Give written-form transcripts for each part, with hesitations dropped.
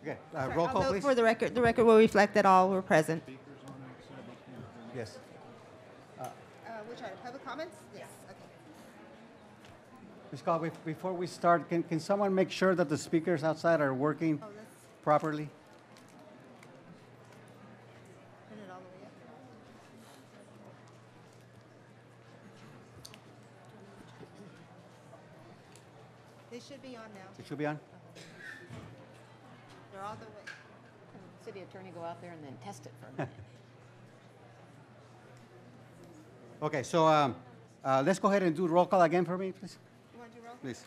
Okay, Sorry, roll I'll call, vote please. for the record will reflect that all were present. Yes. Which item? Public comments? Yes. Okay. Ms. Call, before we start, can someone make sure that the speakers outside are working Oh, let's properly? turn it all the way up. They should be on now. It should be on? They're all the way. City attorney go out there and then test it for a minute. Okay, so let's go ahead and do roll call again for me, please. You want to do roll? Please.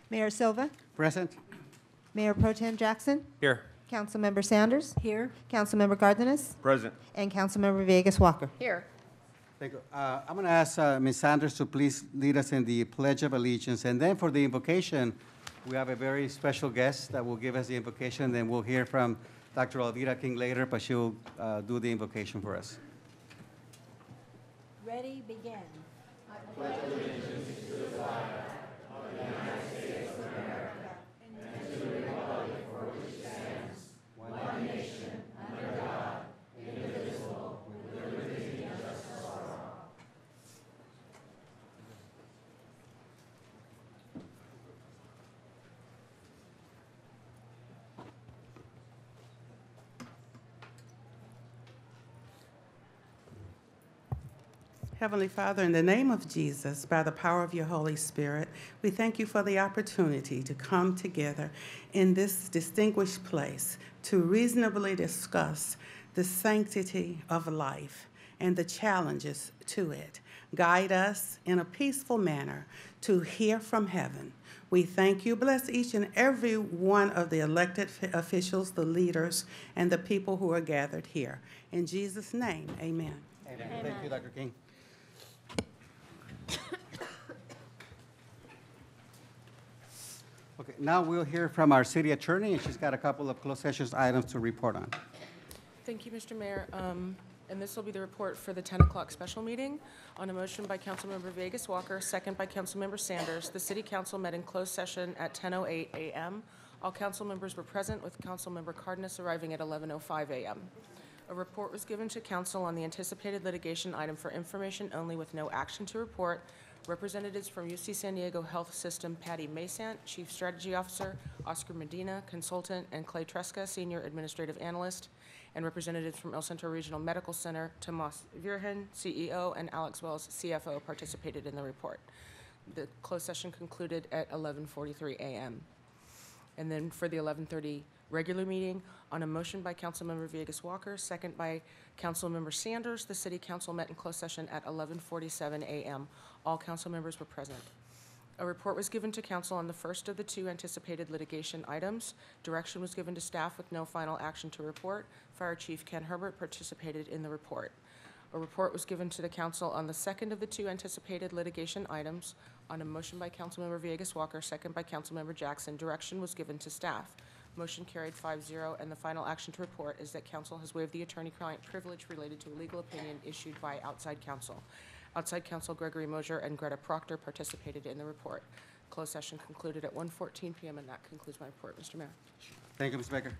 Mayor Silva, Present? Mayor Pro Tem Jackson, Here. Councilmember Sanders, Here. Councilmember Cardenas, Present. and Councilmember Vegas Walker. Here. Thank you. I'm going to ask Ms. Sanders to please lead us in the Pledge of Allegiance. And then for the invocation, we have a very special guest that will give us the invocation. Then we'll hear from Dr. Elvira King later, but she'll do the invocation for us. Ready, begin. Heavenly Father, in the name of Jesus, by the power of your Holy Spirit, we thank you for the opportunity to come together in this distinguished place to reasonably discuss the sanctity of life and the challenges to it. Guide us in a peaceful manner to hear from heaven. We thank you. Bless each and every one of the elected officials, the leaders, and the people who are gathered here. In Jesus' name, amen. Amen. Thank you, Dr. King. Okay, now we'll hear from our city attorney, and she's got a couple of closed sessions items to report on. Thank you, Mr. Mayor. And this will be the report for the 10 o'clock special meeting. On a motion by Councilmember Vegas Walker, second by Councilmember Sanders, the City Council met in closed session at 10:08 a.m. All council members were present, with Councilmember Cardenas arriving at 11:05 a.m. A report was given to council on the anticipated litigation item for information only with no action to report. Representatives from UC San Diego Health System, Patty Masant, Chief Strategy Officer, Oscar Medina, Consultant, and Clay Tresca, Senior Administrative Analyst, and representatives from El Centro Regional Medical Center, Tomas Virgen, CEO, and Alex Wells, CFO, participated in the report. The closed session concluded at 11:43 a.m. And then for the 11:30 regular meeting, on a motion by Councilmember Vegas Walker, second by Councilmember Sanders, the City Council met in closed session at 11:47 a.m. All council members were present. A report was given to council on the first of the two anticipated litigation items. Direction was given to staff with no final action to report. Fire Chief Ken Herbert participated in the report. A report was given to the council on the second of the two anticipated litigation items. On a motion by Councilmember Vegas Walker, second by Councilmember Jackson, direction was given to staff. Motion carried 5-0, and the final action to report is that council has waived the attorney-client privilege related to a legal opinion issued by outside counsel. Outside counsel Gregory Mosier and Greta Proctor participated in the report. Closed session concluded at 1:14 p.m., and that concludes my report, Mr. Mayor. Thank you, Ms. Becker.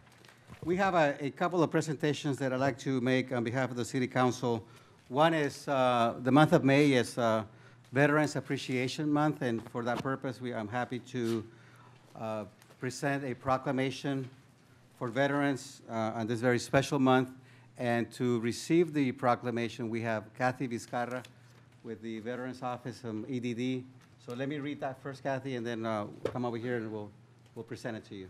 We have a couple of presentations that I'd like to make on behalf of the City Council. One is the month of May is Veterans Appreciation Month, and for that purpose, I'm happy to present a proclamation for veterans on this very special month. And to receive the proclamation, we have Kathy Vizcarra with the Veterans Office from EDD. So let me read that first, Kathy, and then come over here and we'll present it to you.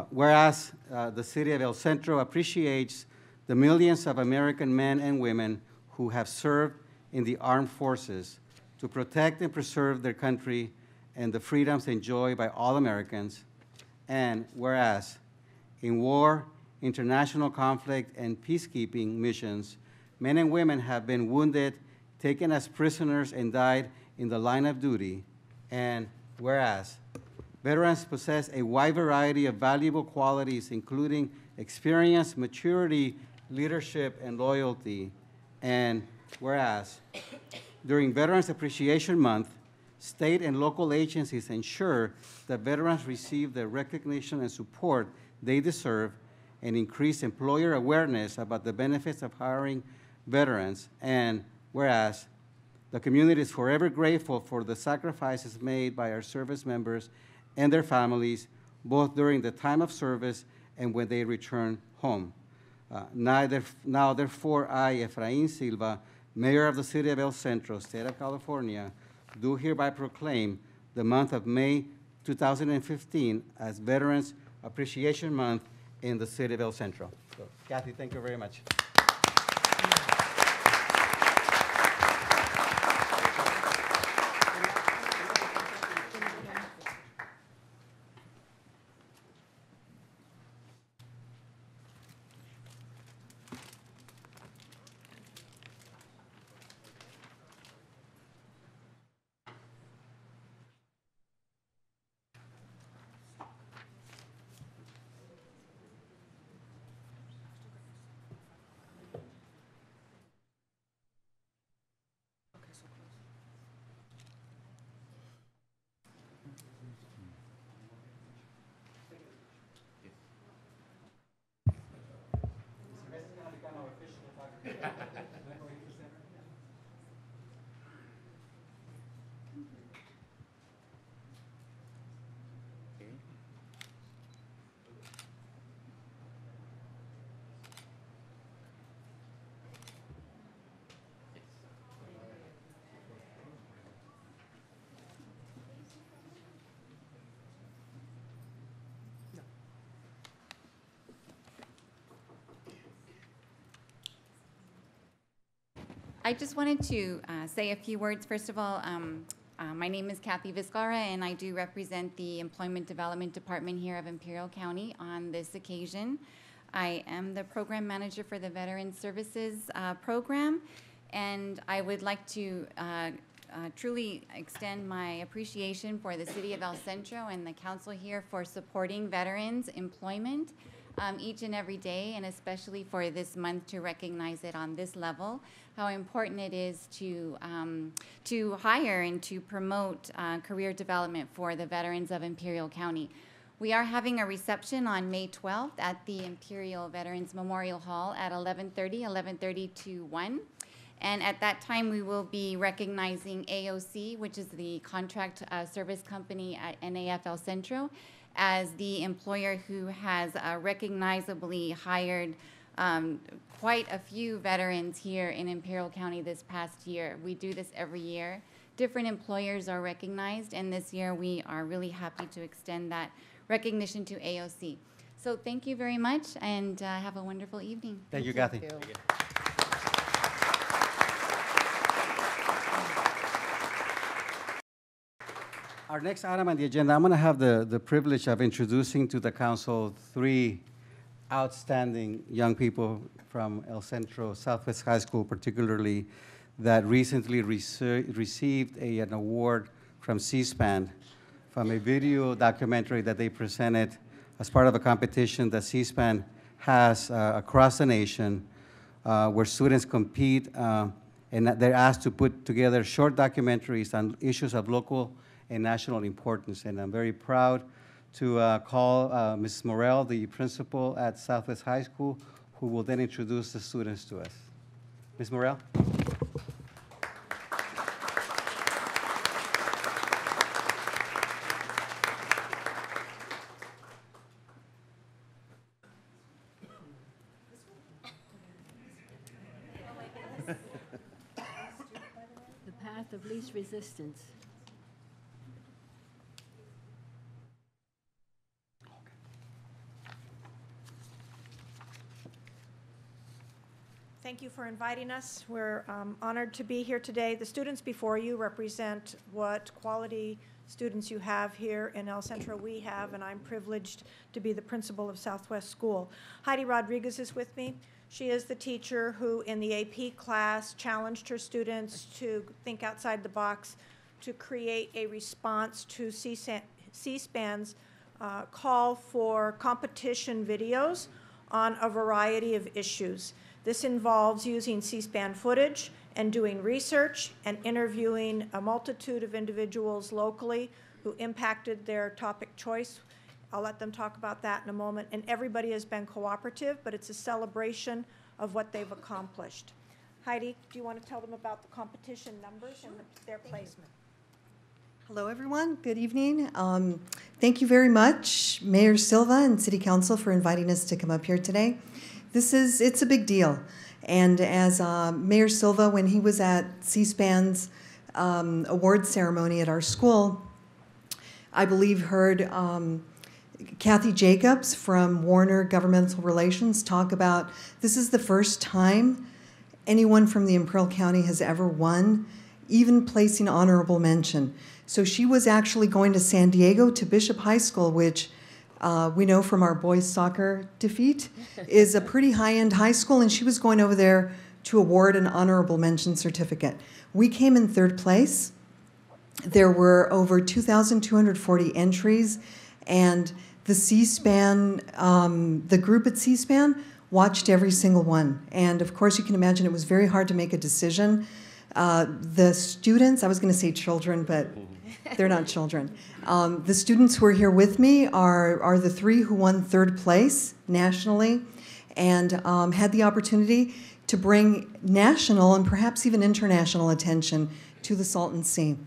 Whereas the city of El Centro appreciates the millions of American men and women who have served in the armed forces to protect and preserve their country and the freedoms enjoyed by all Americans. And whereas in war, international conflict, and peacekeeping missions, men and women have been wounded, taken as prisoners, and died in the line of duty. And whereas veterans possess a wide variety of valuable qualities, including experience, maturity, leadership, and loyalty. And whereas during Veterans Appreciation Month, state and local agencies ensure that veterans receive the recognition and support they deserve, and increase employer awareness about the benefits of hiring veterans. And whereas the community is forever grateful for the sacrifices made by our service members and their families, both during the time of service and when they return home. Now, therefore, I, Efrain Silva, Mayor of the City of El Centro, State of California, do hereby proclaim the month of May 2015 as Veterans Appreciation Month in the City of El Centro. So, Kathy, thank you very much. I just wanted to say a few words. First of all, my name is Kathy Vizcarra, and I do represent the Employment Development Department here of Imperial County on this occasion. I am the program manager for the Veteran Services program, and I would like to truly extend my appreciation for the City of El Centro and the council here for supporting veterans' employment each and every day, and especially for this month to recognize it on this level, how important it is to hire and to promote career development for the veterans of Imperial County. We are having a reception on May 12th at the Imperial Veterans Memorial Hall at 11:30 to 1. And at that time, we will be recognizing AOC, which is the contract service company at NAF El Centro, as the employer who has recognizably hired quite a few veterans here in Imperial County this past year. We do this every year. Different employers are recognized, and this year we are really happy to extend that recognition to AOC. So thank you very much, and have a wonderful evening. Thank you, Kathy. Thank you. Our next item on the agenda, I'm going to have the privilege of introducing to the council three outstanding young people from El Centro Southwest High School, particularly, that recently received an award from C-SPAN from a video documentary that they presented as part of a competition that C-SPAN has across the nation, where students compete and they're asked to put together short documentaries on issues of local and national importance. And I'm very proud to call Mrs. Morel, the principal at Southwest High School, who will then introduce the students to us. Ms. Morel? The path of least resistance. Thank you for inviting us. We're honored to be here today. The students before you represent what quality students you have here in El Centro we have, and I'm privileged to be the principal of Southwest School. Heidi Rodriguez is with me. She is the teacher who, in the AP class, challenged her students to think outside the box, to create a response to C-SPAN's call for competition videos on a variety of issues. This involves using C-SPAN footage and doing research and interviewing a multitude of individuals locally who impacted their topic choice. I'll let them talk about that in a moment. And everybody has been cooperative, but it's a celebration of what they've accomplished. Heidi, do you want to tell them about the competition numbers and their placement? Hello, everyone. Good evening. Thank you very much, Mayor Silva and City Council, for inviting us to come up here today. It's a big deal. And as Mayor Silva, when he was at C-SPAN's award ceremony at our school, I believe heard Kathy Jacobs from Warner Governmental Relations talk about this is the first time anyone from the Imperial County has ever won, even placing honorable mention. So she was actually going to San Diego to Bishop High School, which we know from our boys soccer defeat is a pretty high-end high school, and she was going over there to award an honorable mention certificate. We came in third place. There were over 2,240 entries, and the C-SPAN, the group at C-SPAN watched every single one. And of course, you can imagine it was very hard to make a decision. The students, I was going to say children, but they're not children. The students who are here with me are the three who won third place nationally and had the opportunity to bring national and perhaps even international attention to the Salton Sea.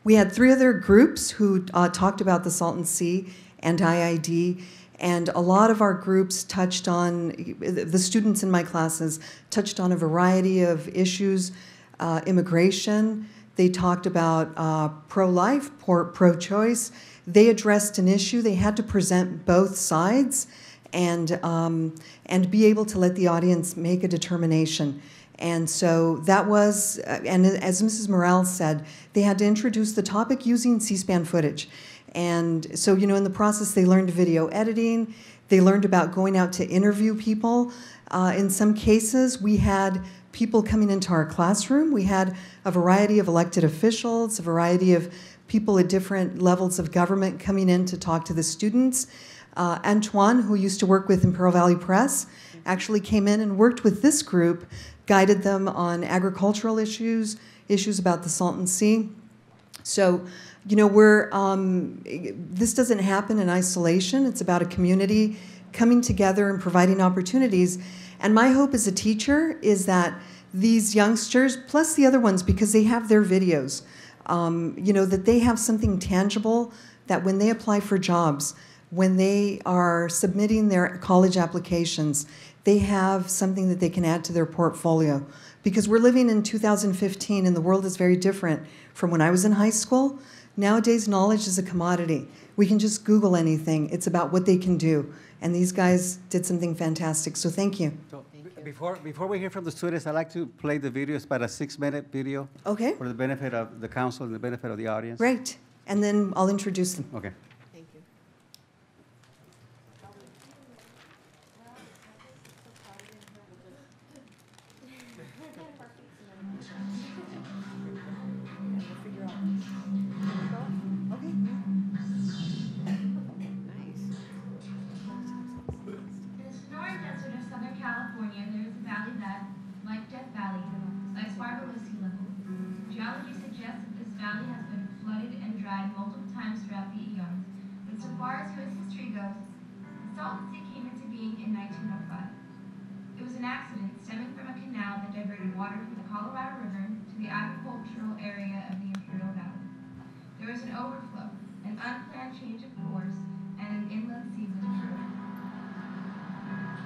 We had three other groups who talked about the Salton Sea and IID, and a lot of our groups touched on, the students in my classes touched on a variety of issues, immigration. They talked about pro-life, pro-choice. They addressed an issue. They had to present both sides and be able to let the audience make a determination. And so that was, and as Mrs. Morales said, they had to introduce the topic using C-SPAN footage. And so, in the process, they learned video editing. They learned about going out to interview people. In some cases, we had people coming into our classroom. We had a variety of elected officials, a variety of people at different levels of government coming in to talk to the students. Antoine, who used to work with Imperial Valley Press, actually came in and worked with this group, guided them on agricultural issues, issues about the Salton Sea. So, this doesn't happen in isolation. It's about a community coming together and providing opportunities. And my hope as a teacher is that these youngsters, plus the other ones, because they have their videos, that they have something tangible that when they apply for jobs, when they are submitting their college applications, they have something that they can add to their portfolio. Because we're living in 2015 and the world is very different from when I was in high school. Nowadays, knowledge is a commodity. We can just Google anything. It's about what they can do. And these guys did something fantastic, so thank you. So before we hear from the students, I'd like to play the video. It's about a 6-minute video. Okay. For the benefit of the council and the benefit of the audience. Great. And then I'll introduce them. Okay. Thank you. In the Sonoran Desert of Southern California, there is a valley that, like Death Valley, lies far below sea level. Geology suggests that this valley has been flooded and dried multiple times throughout the eons, but so far as U.S. history goes, the Salton Sea came into being in 1905. It was an accident stemming from a canal that diverted water from the Colorado River to the agricultural area of the Imperial Valley. There was an overflow, an unplanned change of course, and an inland sea was destroyed.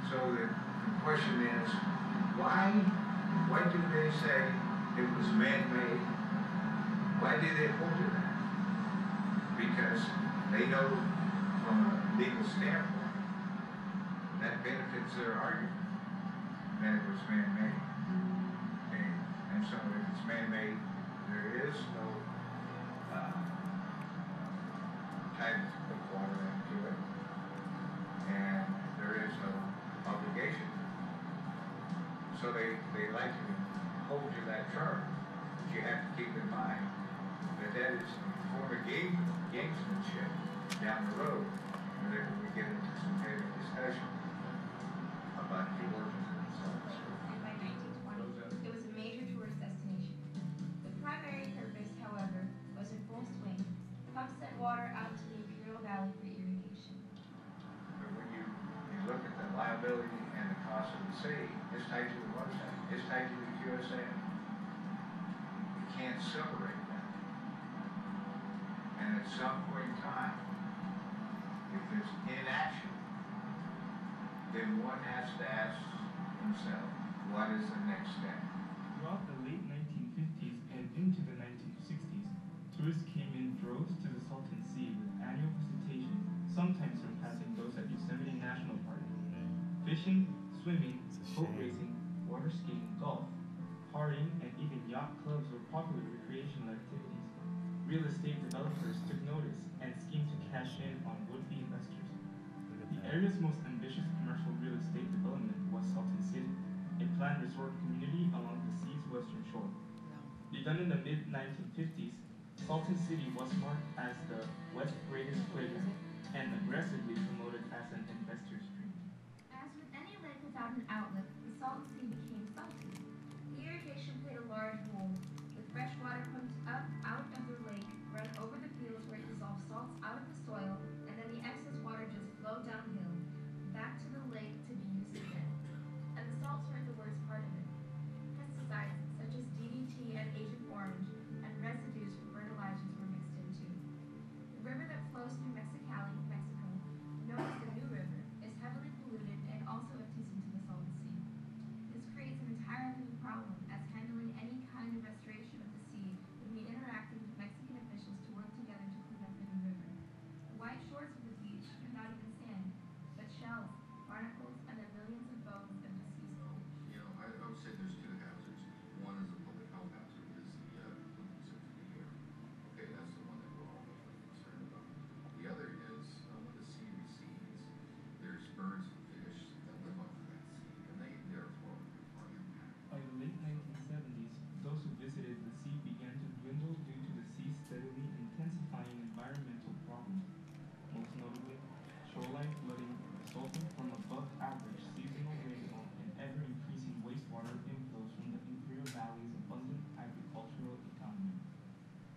So the question is, why do they say it was man-made? Why do they hold to that? Because they know from a legal standpoint that benefits their argument that it was man-made. And so if it's man-made, there is no time to put water into it, and there is no obligation. So they like to hold to that term, but you have to keep in mind that that is a form of gamesmanship down the road, whenever we get into some heavy discussion about Georgia. Salt Lake, and by 1920, it was a major tourist destination. The primary purpose, however, was in full swing. Pumps sent water out to the Imperial Valley for irrigation. But when you look at the liability and the cost of the city, it's tied to the water side. It's tied to the QSM. You can't separate that. And at some point in time, if there's inaction, then one has to ask himself, what is the next step? Throughout the late 1950s and into the 1960s, tourists came in droves to the Salton Sea with annual visitations, sometimes surpassing those at Yosemite National Park. Fishing, swimming, boat racing, water skiing, golf, partying, and even yacht clubs were popular recreational activities. Real estate developers took notice and schemed to cash in on would-be investors. The area's most ambitious commercial real estate development was Salton City, a planned resort community along the sea's western shore. Begun in the mid-1950s, Salton City was marked as the West's greatest playground and aggressively promoted as an investor's dream. As with any lake without an outlet, the Salton Sea became salty. The irrigation played a large role, with fresh water pumped up out of the lake, run over the fields where it dissolved salts out of the soil, and then the excess water just flowed downhill, back to the lake to be used again. And the salts weren't the worst part of it. Pesticides such as DDT and Agent Orange and residues from fertilizers were mixed in too. The river that flows through Mexicali, Mexico, known as the New River, is heavily polluted and also empties into the Salton Sea. This creates an entirely new problem, as handling any kind of restoration of the sea would mean interacting with Mexican officials to work together to clean up the New River. The white shores of the beach are not even sand, but shells, barnacles, and the millions of bones of deceased fish. You know, I would say there's two hazards. One is a public health hazard, is the pollutants into the air. Okay, that's the one that we're all concerned about. The other is when the sea recedes, there's birds and fish that live off of that sea, and they therefore are impacted. By the late 1970s, those who visited the sea began to dwindle due to the sea's steadily intensifying environmental problems. Most notably, shoreline flooding resulting from above average seasonal rainfall and ever-increasing wastewater inflows from the Imperial Valley's abundant agricultural economy.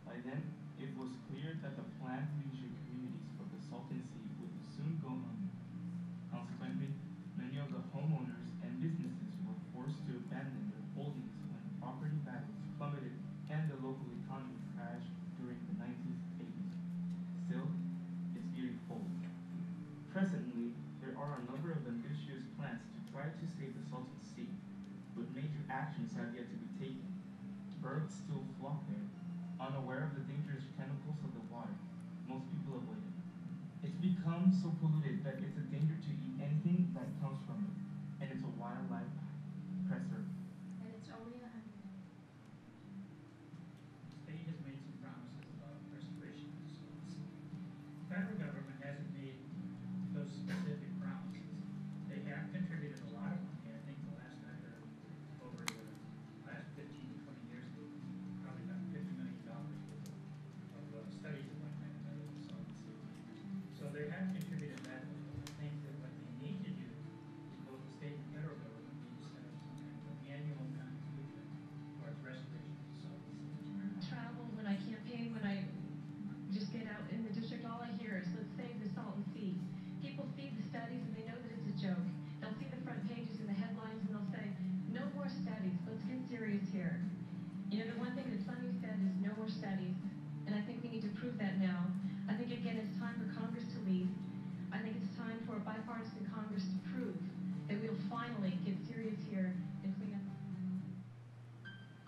By then, it was clear that the planned leisure communities for the Salton Sea would soon go under. Consequently, many of the homeowners and businesses were forced to abandon their holdings when property values plummeted and the local economy crashed during the 1980s. Still, it's veering forward. Presently, there are a number of ambitious plans to try to save the Salton Sea, but major actions have yet to be taken. Birds still flock there, unaware of the dangerous chemicals of the water. Most people avoid it. It's become so polluted that it's a danger to eat anything that comes from it, and it's a wildlife preserve. And it's only 100. The state has made some promises about restoration of the Salton Sea. The federal government hasn't made those specific promises. They have contributed a lot of money. I think the last I heard, over the last 15 to 20 years, probably about $50 million of studies that went into the Salton Sea. So they have contributed that. I think that what they need to do is both the state and federal government need to set up some kind of annual contribution towards restoration of the Salton Sea. Travel, when I campaign, when I just get out in the district, all I hear is, let's save the Salton Sea. People see the studies and they know that it's a joke. They'll see the front pages and the headlines and they'll say, no more studies, let's get serious here. You know, the one thing that Sonny said is no more studies, and I think we need to prove that now. I think, again, it's time for Congress to lead. I think it's time for a bipartisan Congress to prove that we'll finally get serious here and clean up.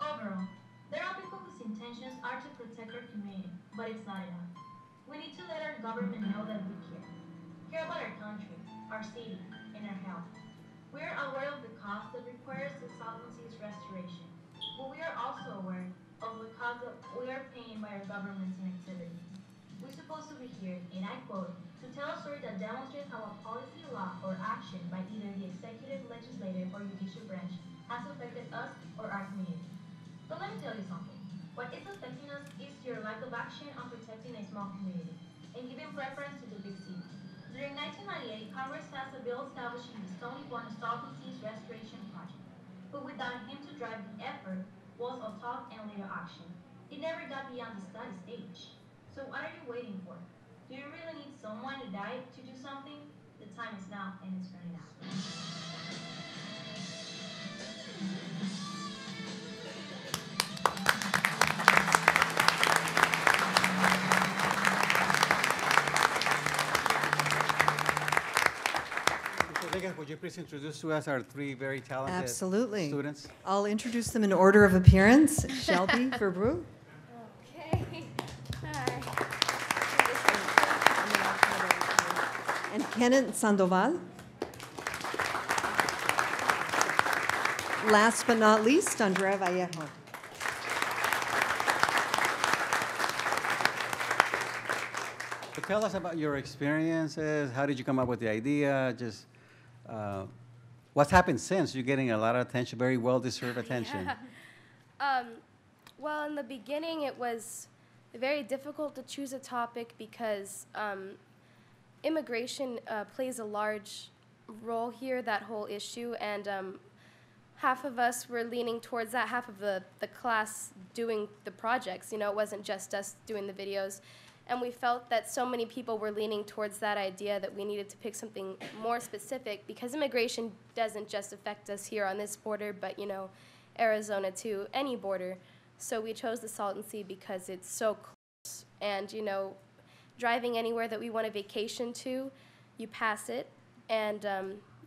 Overall, there are people whose intentions are to protect our community, but it's not enough. We need to let our government know that we care about our country, our city, and our health. We are aware of the cost that requires the Salton Sea's restoration, but we are also aware of the cost that we are paying by our government's inactivity. We're supposed to be here, and I quote, to tell a story that demonstrates how a policy, law, or action by either the executive, legislative, or judicial branch has affected us or our community. But let me tell you something. What is affecting us is your lack of action on protecting a small community and giving preference to the big city. During 1998, Congress passed a bill establishing the Stony Point Salton Seas Restoration Project, but without him to drive the effort, was all talk and little action. It never got beyond the study stage. So what are you waiting for? Do you really need someone to die to do something? The time is now, and it's running out. Would you please introduce to us our three very talented Absolutely. students? I'll introduce them in order of appearance. Shelby Verbrew. Okay. Hi. And Kenneth Sandoval. Last but not least, Andrea Vallejo. So tell us about your experiences. How did you come up with the idea? Just what's happened since? You're getting a lot of attention, very well-deserved attention. Yeah. Well, in the beginning, it was very difficult to choose a topic because immigration plays a large role here, that whole issue, and half of us were leaning towards that, half of the class doing the projects. You know, it wasn't just us doing the videos. And we felt that so many people were leaning towards that idea that we needed to pick something more specific, because immigration doesn't just affect us here on this border, but, you know, Arizona too, any border. So we chose the Salton Sea because it's so close. And, you know, driving anywhere that we want to vacation to, you pass it. And,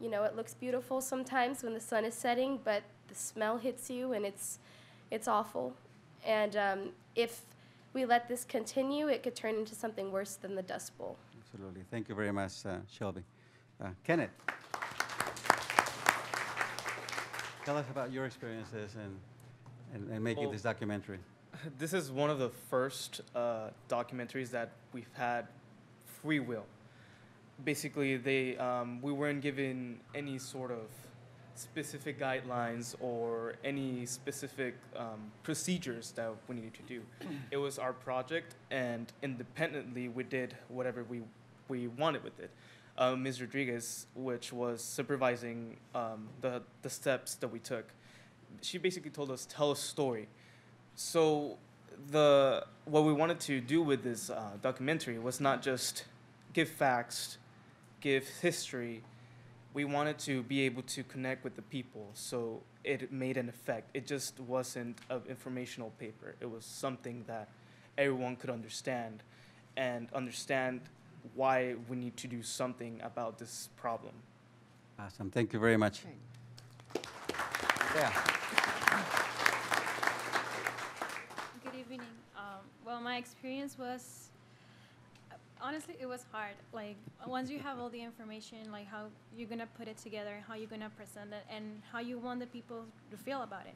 you know, it looks beautiful sometimes when the sun is setting, but the smell hits you and it's awful. And if we let this continue, it could turn into something worse than the Dust Bowl. Absolutely. Thank you very much, Shelby. Kenneth, tell us about your experiences and making this documentary. This is one of the first documentaries that we've had free will. Basically, we weren't given any sort of specific guidelines or any specific procedures that we needed to do. It was our project, and independently we did whatever we wanted with it. Ms. Rodriguez, which was supervising the steps that we took, she basically told us, tell a story. So what we wanted to do with this documentary was not just give facts, give history. We wanted to be able to connect with the people, so it made an effect. It just wasn't an informational paper. It was something that everyone could understand, and understand why we need to do something about this problem. Awesome. Thank you very much. Yeah. Good evening. Well, my experience was, honestly, it was hard. Like, once you have all the information, like how you're gonna put it together, how you're gonna present it, and how you want the people to feel about it.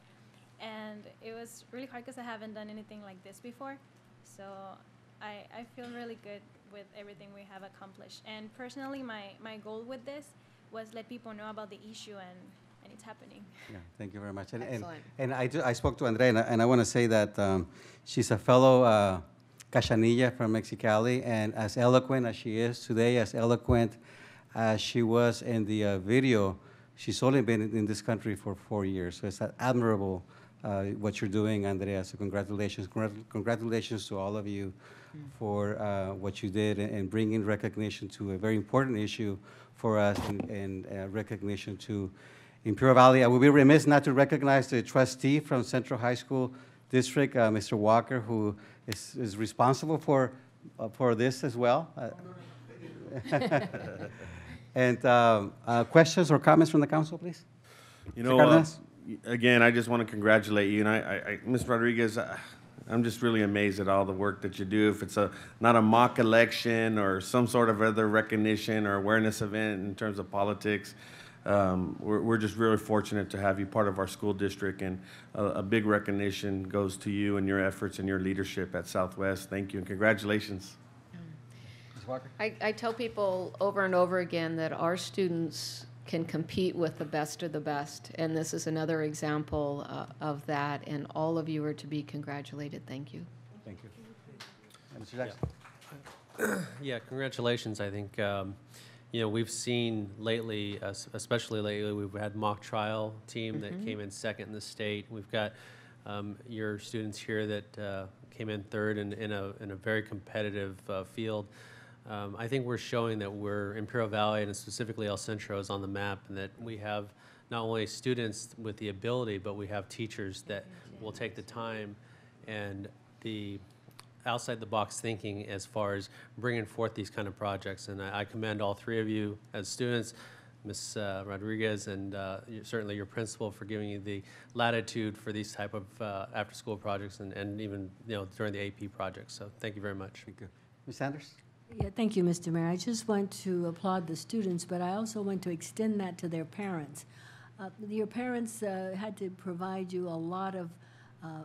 And it was really hard because I haven't done anything like this before. So I feel really good with everything we have accomplished. And personally, my goal with this was let people know about the issue, and it's happening. Yeah, thank you very much. Excellent. And I spoke to Andrea, and I want to say that she's a fellow Cachanilla from Mexicali, and as eloquent as she is today, as eloquent as she was in the video, she's only been in this country for 4 years. So it's admirable what you're doing, Andrea. So congratulations. Congratulations to all of you for what you did and bringing recognition to a very important issue for us, and recognition to Imperial Valley. I would be remiss not to recognize the trustee from Central High School District, Mr. Walker, who is responsible for this as well. And questions or comments from the council, please? You know, again, I just want to congratulate you. And Ms. Rodriguez, I'm just really amazed at all the work that you do. If it's not a mock election or some sort of other recognition or awareness event in terms of politics, we're just really fortunate to have you part of our school district, and a big recognition goes to you and your efforts and your leadership at Southwest. Thank you and congratulations. Ms. Walker? I tell people over and over again that our students can compete with the best of the best, and this is another example of that, and all of you are to be congratulated. Thank you. Thank you. Mr. Jackson? Yeah, congratulations. I think, you know, we've seen lately, especially lately, we've had mock trial team that came in second in the state. We've got your students here that came in third in a very competitive field. I think we're showing that Imperial Valley and specifically El Centro is on the map, and that we have not only students with the ability, but we have teachers that will take the time and the outside-the-box thinking as far as bringing forth these kind of projects. And I commend all three of you as students, Ms. Rodriguez, and certainly your principal for giving you the latitude for these type of after-school projects and even, you know, during the AP projects. So thank you very much. Thank you. Ms. Sanders? Yeah, thank you, Mr. Mayor. I just want to applaud the students, but I also want to extend that to their parents. Your parents had to provide you a lot of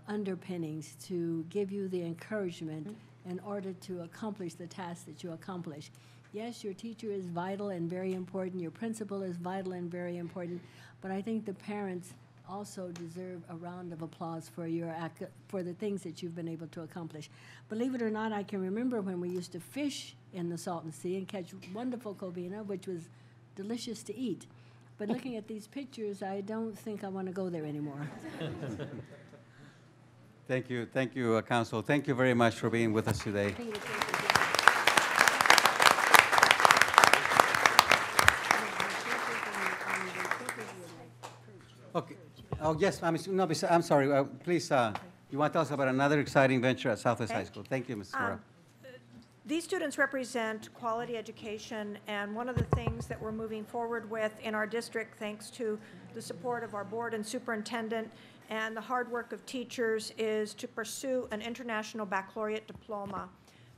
underpinnings to give you the encouragement in order to accomplish the task that you accomplish. Yes, your teacher is vital and very important. Your principal is vital and very important. But I think the parents also deserve a round of applause for for the things that you've been able to accomplish. Believe it or not, I can remember when we used to fish in the Salton Sea and catch wonderful cobina, which was delicious to eat. But looking at these pictures, I don't think I want to go there anymore. Thank you, Council. Thank you very much for being with us today. Okay. Oh, yes, I'm sorry. Please, you want to tell us about another exciting venture at Southwest High School? Thank you, Ms. Serra. These students represent quality education, and one of the things that we're moving forward with in our district, thanks to the support of our board and superintendent and the hard work of teachers, is to pursue an international baccalaureate diploma.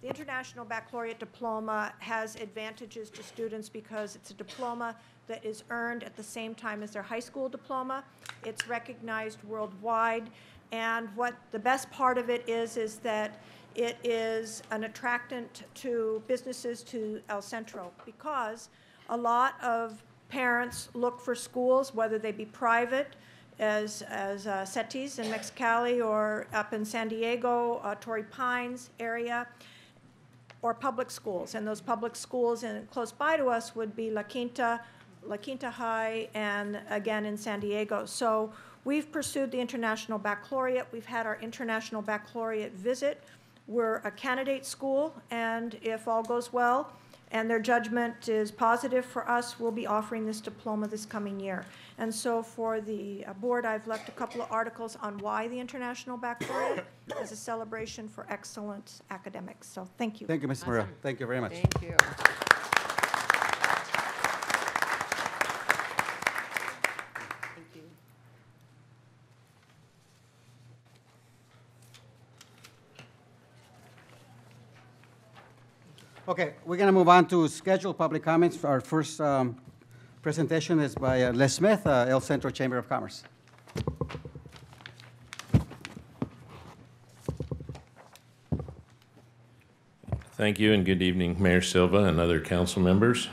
The International Baccalaureate Diploma has advantages to students because it's a diploma that is earned at the same time as their high school diploma. It's recognized worldwide, and what the best part of it is that it is an attractant to businesses to El Centro, because a lot of parents look for schools, whether they be private, as CETIS in Mexicali or up in San Diego, Torrey Pines area, or public schools. And those public schools close by to us would be La Quinta High, and again in San Diego. So we've pursued the International Baccalaureate. We've had our International Baccalaureate visit. We're a candidate school, and if all goes well and their judgment is positive for us, we'll be offering this diploma this coming year. And so for the board, I've left a couple of articles on why the International Baccalaureate is a celebration for excellent academics. So thank you. Thank you, Ms. Murrell. Thank you very much. Thank you. Okay, we're going to move on to scheduled public comments. Our first presentation is by Les Smith, El Centro Chamber of Commerce. Thank you, and good evening, Mayor Silva and other council members.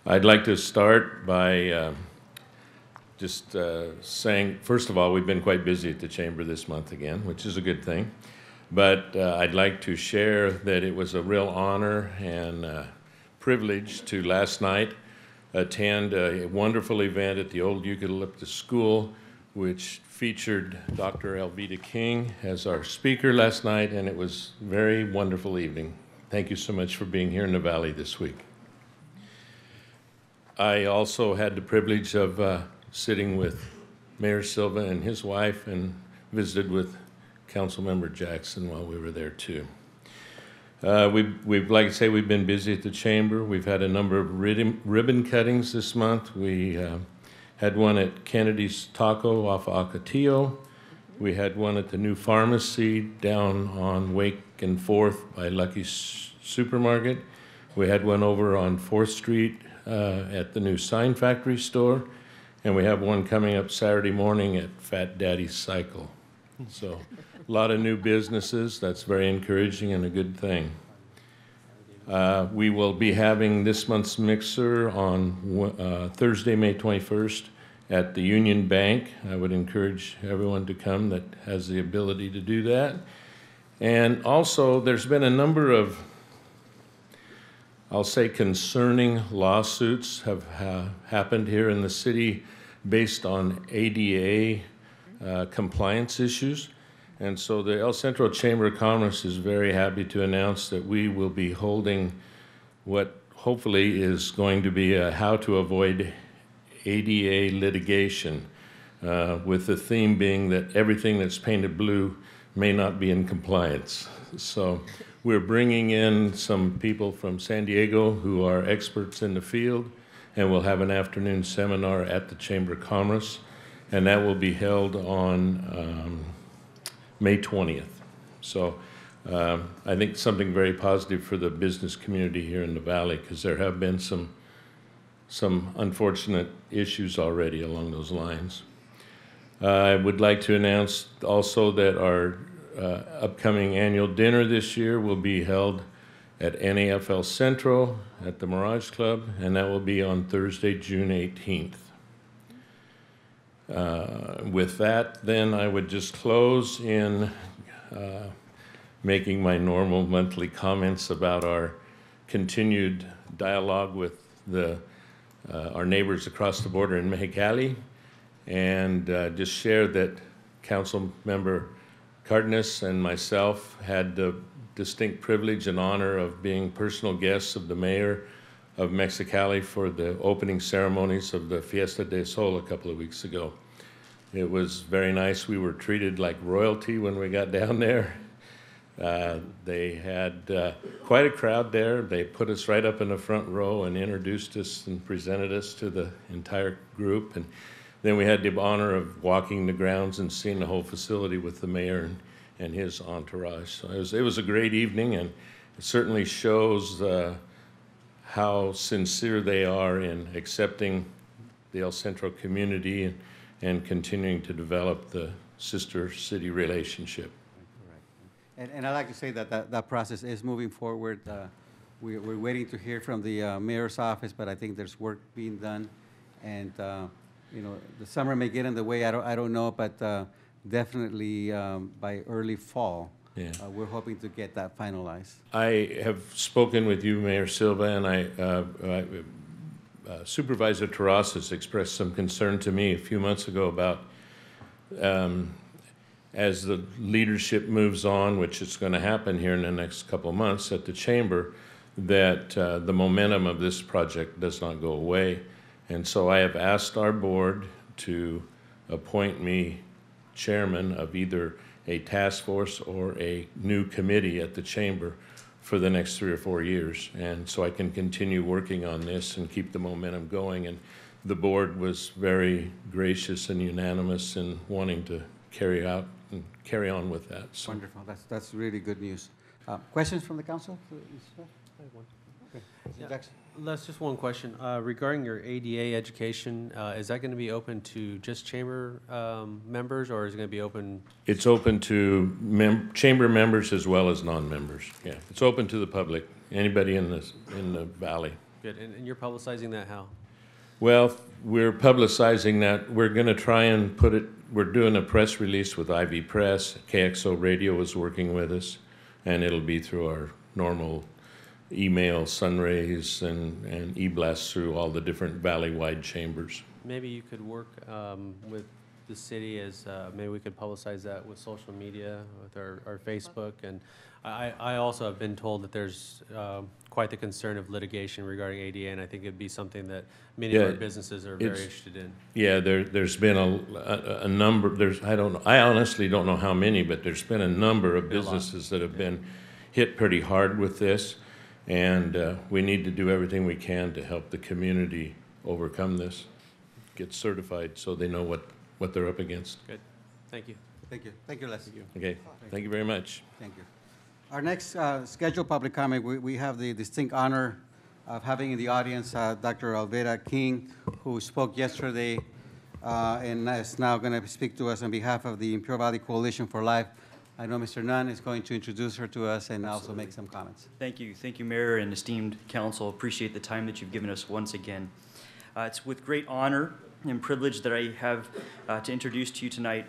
I'd like to start by just saying, first of all, we've been quite busy at the Chamber this month again, which is a good thing. But I'd like to share that it was a real honor and privilege to last night attend a wonderful event at the old Eucalyptus School, which featured Dr. Elvita King as our speaker last night, and it was a very wonderful evening. Thank you so much for being here in the Valley this week. I also had the privilege of sitting with Mayor Silva and his wife and visited with Councilmember Jackson while we were there too. We've like I say, we've been busy at the Chamber. We've had a number of ribbon cuttings this month. We had one at Kennedy's Taco off Ocotillo. We had one at the new pharmacy down on Wake and 4th by Lucky's Supermarket. We had one over on 4th Street at the new Sign Factory store. And we have one coming up Saturday morning at Fat Daddy's Cycle. So a lot of new businesses. That's very encouraging and a good thing. We will be having this month's mixer on Thursday, May 21st at the Union Bank. I would encourage everyone to come that has the ability to do that. And also, there's been a number of I'll say concerning lawsuits have happened here in the city based on ADA compliance issues. And so the El Centro Chamber of Commerce is very happy to announce that we will be holding what hopefully is going to be a how to avoid ADA litigation, with the theme being that everything that's painted blue may not be in compliance. So we're bringing in some people from San Diego who are experts in the field, and we'll have an afternoon seminar at the Chamber of Commerce, and that will be held on May 20th. So I think something very positive for the business community here in the Valley, because there have been some unfortunate issues already along those lines. I would like to announce also that our upcoming annual dinner this year will be held at NAFL Centro at the Mirage Club, and that will be on Thursday, June 18th. With that, then, I would just close in making my normal monthly comments about our continued dialogue with our neighbors across the border in Mexicali, and just share that Council Member Cardenas and myself had the distinct privilege and honor of being personal guests of the mayor of Mexicali for the opening ceremonies of the Fiesta del Sol a couple of weeks ago. It was very nice. We were treated like royalty when we got down there. They had quite a crowd there. They put us right up in the front row and introduced us and presented us to the entire group. And then we had the honor of walking the grounds and seeing the whole facility with the mayor and his entourage. So it was a great evening, and it certainly shows how sincere they are in accepting the El Centro community and continuing to develop the sister city relationship. And I'd like to say that that process is moving forward. We're waiting to hear from the mayor's office, but I think there's work being done. And you know, the summer may get in the way. I don't know, but definitely by early fall, yeah. We're hoping to get that finalized. I have spoken with you, Mayor Silva, and Supervisor Terrazas expressed some concern to me a few months ago about as the leadership moves on, which is going to happen here in the next couple of months at the Chamber, that the momentum of this project does not go away. And so I have asked our board to appoint me chairman of either a task force or a new committee at the Chamber for the next 3 or 4 years. And so I can continue working on this and keep the momentum going. And the board was very gracious and unanimous in wanting to carry on with that. So. Wonderful. That's really good news. Questions from the council? Okay. Yeah. That's just one question. Regarding your ADA education, is that going to be open to just chamber members, or is it going to be open? It's open to chamber members as well as non-members. Yeah, it's open to the public, anybody in the valley. Good. And you're publicizing that how? Well, we're publicizing that. We're going to try and put it. We're doing a press release with Ivy Press. KXO Radio is working with us, and it'll be through our normal email, sunrays, and e-blasts through all the different valley-wide chambers. Maybe you could work with the city as maybe we could publicize that with social media, with our Facebook. And I also have been told that there's quite the concern of litigation regarding ADA, and I think it'd be something that many of our businesses are very interested in. Yeah, there's been a number. I honestly don't know how many, but there's been a number of businesses that have been hit pretty hard with this. And we need to do everything we can to help the community overcome this, get certified so they know what they're up against. Good. Thank you. Thank you. Thank you, Les. Okay. Thank you very much. Thank you. Our next scheduled public comment, we have the distinct honor of having in the audience Dr. Alveda King, who spoke yesterday and is now going to speak to us on behalf of the Imperial Valley Coalition for Life. I know Mr. Nunn is going to introduce her to us and also make some comments. Thank you. Thank you, Mayor and esteemed council. Appreciate the time that you've given us once again. It's with great honor and privilege that I have to introduce to you tonight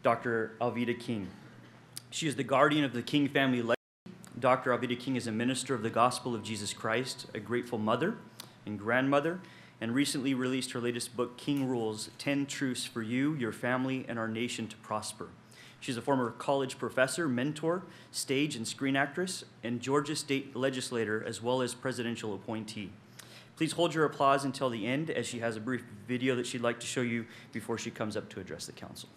Dr. Alveda King. She is the guardian of the King family legacy, Dr. Alveda King is a minister of the gospel of Jesus Christ, a grateful mother and grandmother, and recently released her latest book, King Rules, 10 Truths for You, Your Family, and Our Nation to Prosper. She's a former college professor, mentor, stage and screen actress, and Georgia state legislator, as well as presidential appointee. Please hold your applause until the end, as she has a brief video that she'd like to show you before she comes up to address the council.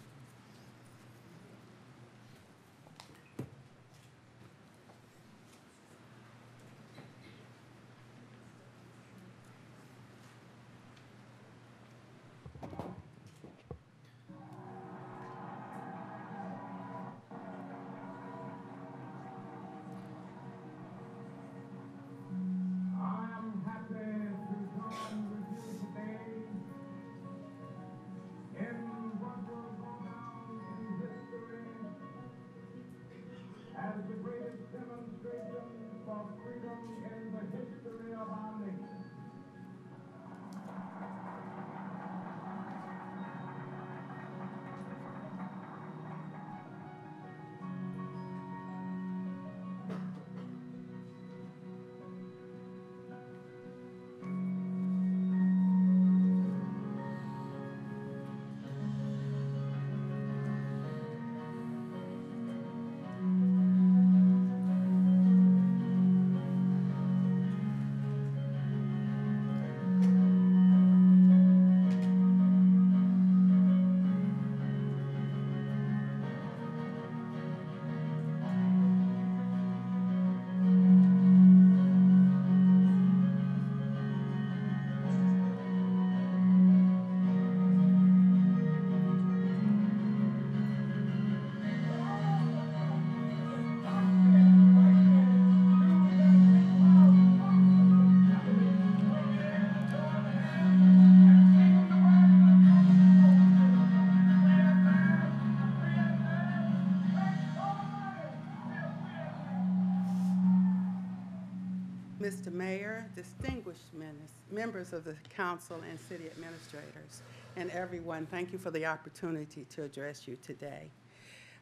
As the greatest demonstration for freedom in the history of our nation. Mr. Mayor, distinguished members of the council and city administrators, and everyone, thank you for the opportunity to address you today.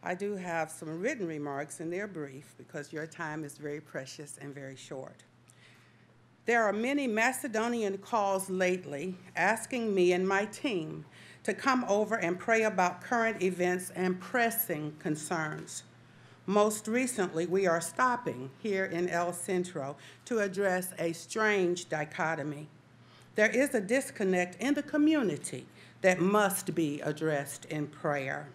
I do have some written remarks, and they're brief because your time is very precious and very short. There are many Macedonian calls lately asking me and my team to come over and pray about current events and pressing concerns. Most recently, we are stopping here in El Centro to address a strange dichotomy. There is a disconnect in the community that must be addressed in prayer.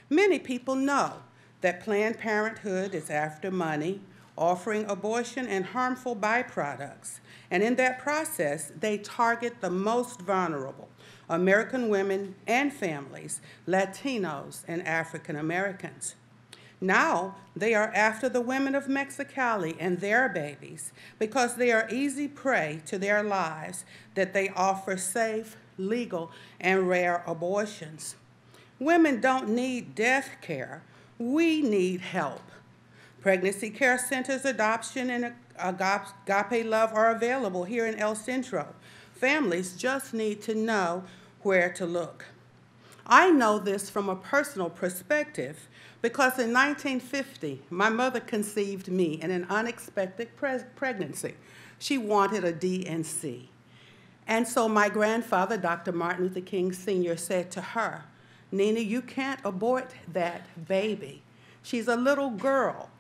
Many people know that Planned Parenthood is after money, offering abortion and harmful byproducts, and in that process, they target the most vulnerable, American women and families, Latinos and African Americans. Now they are after the women of Mexicali and their babies because they are easy prey to their lives that they offer safe, legal, and rare abortions. Women don't need death care. We need help. Pregnancy care centers, adoption, and agape love are available here in El Centro. Families just need to know where to look. I know this from a personal perspective because in 1950, my mother conceived me in an unexpected pregnancy. She wanted a D&C. And so my grandfather, Dr. Martin Luther King Sr., said to her, "Nina, you can't abort that baby. She's a little girl.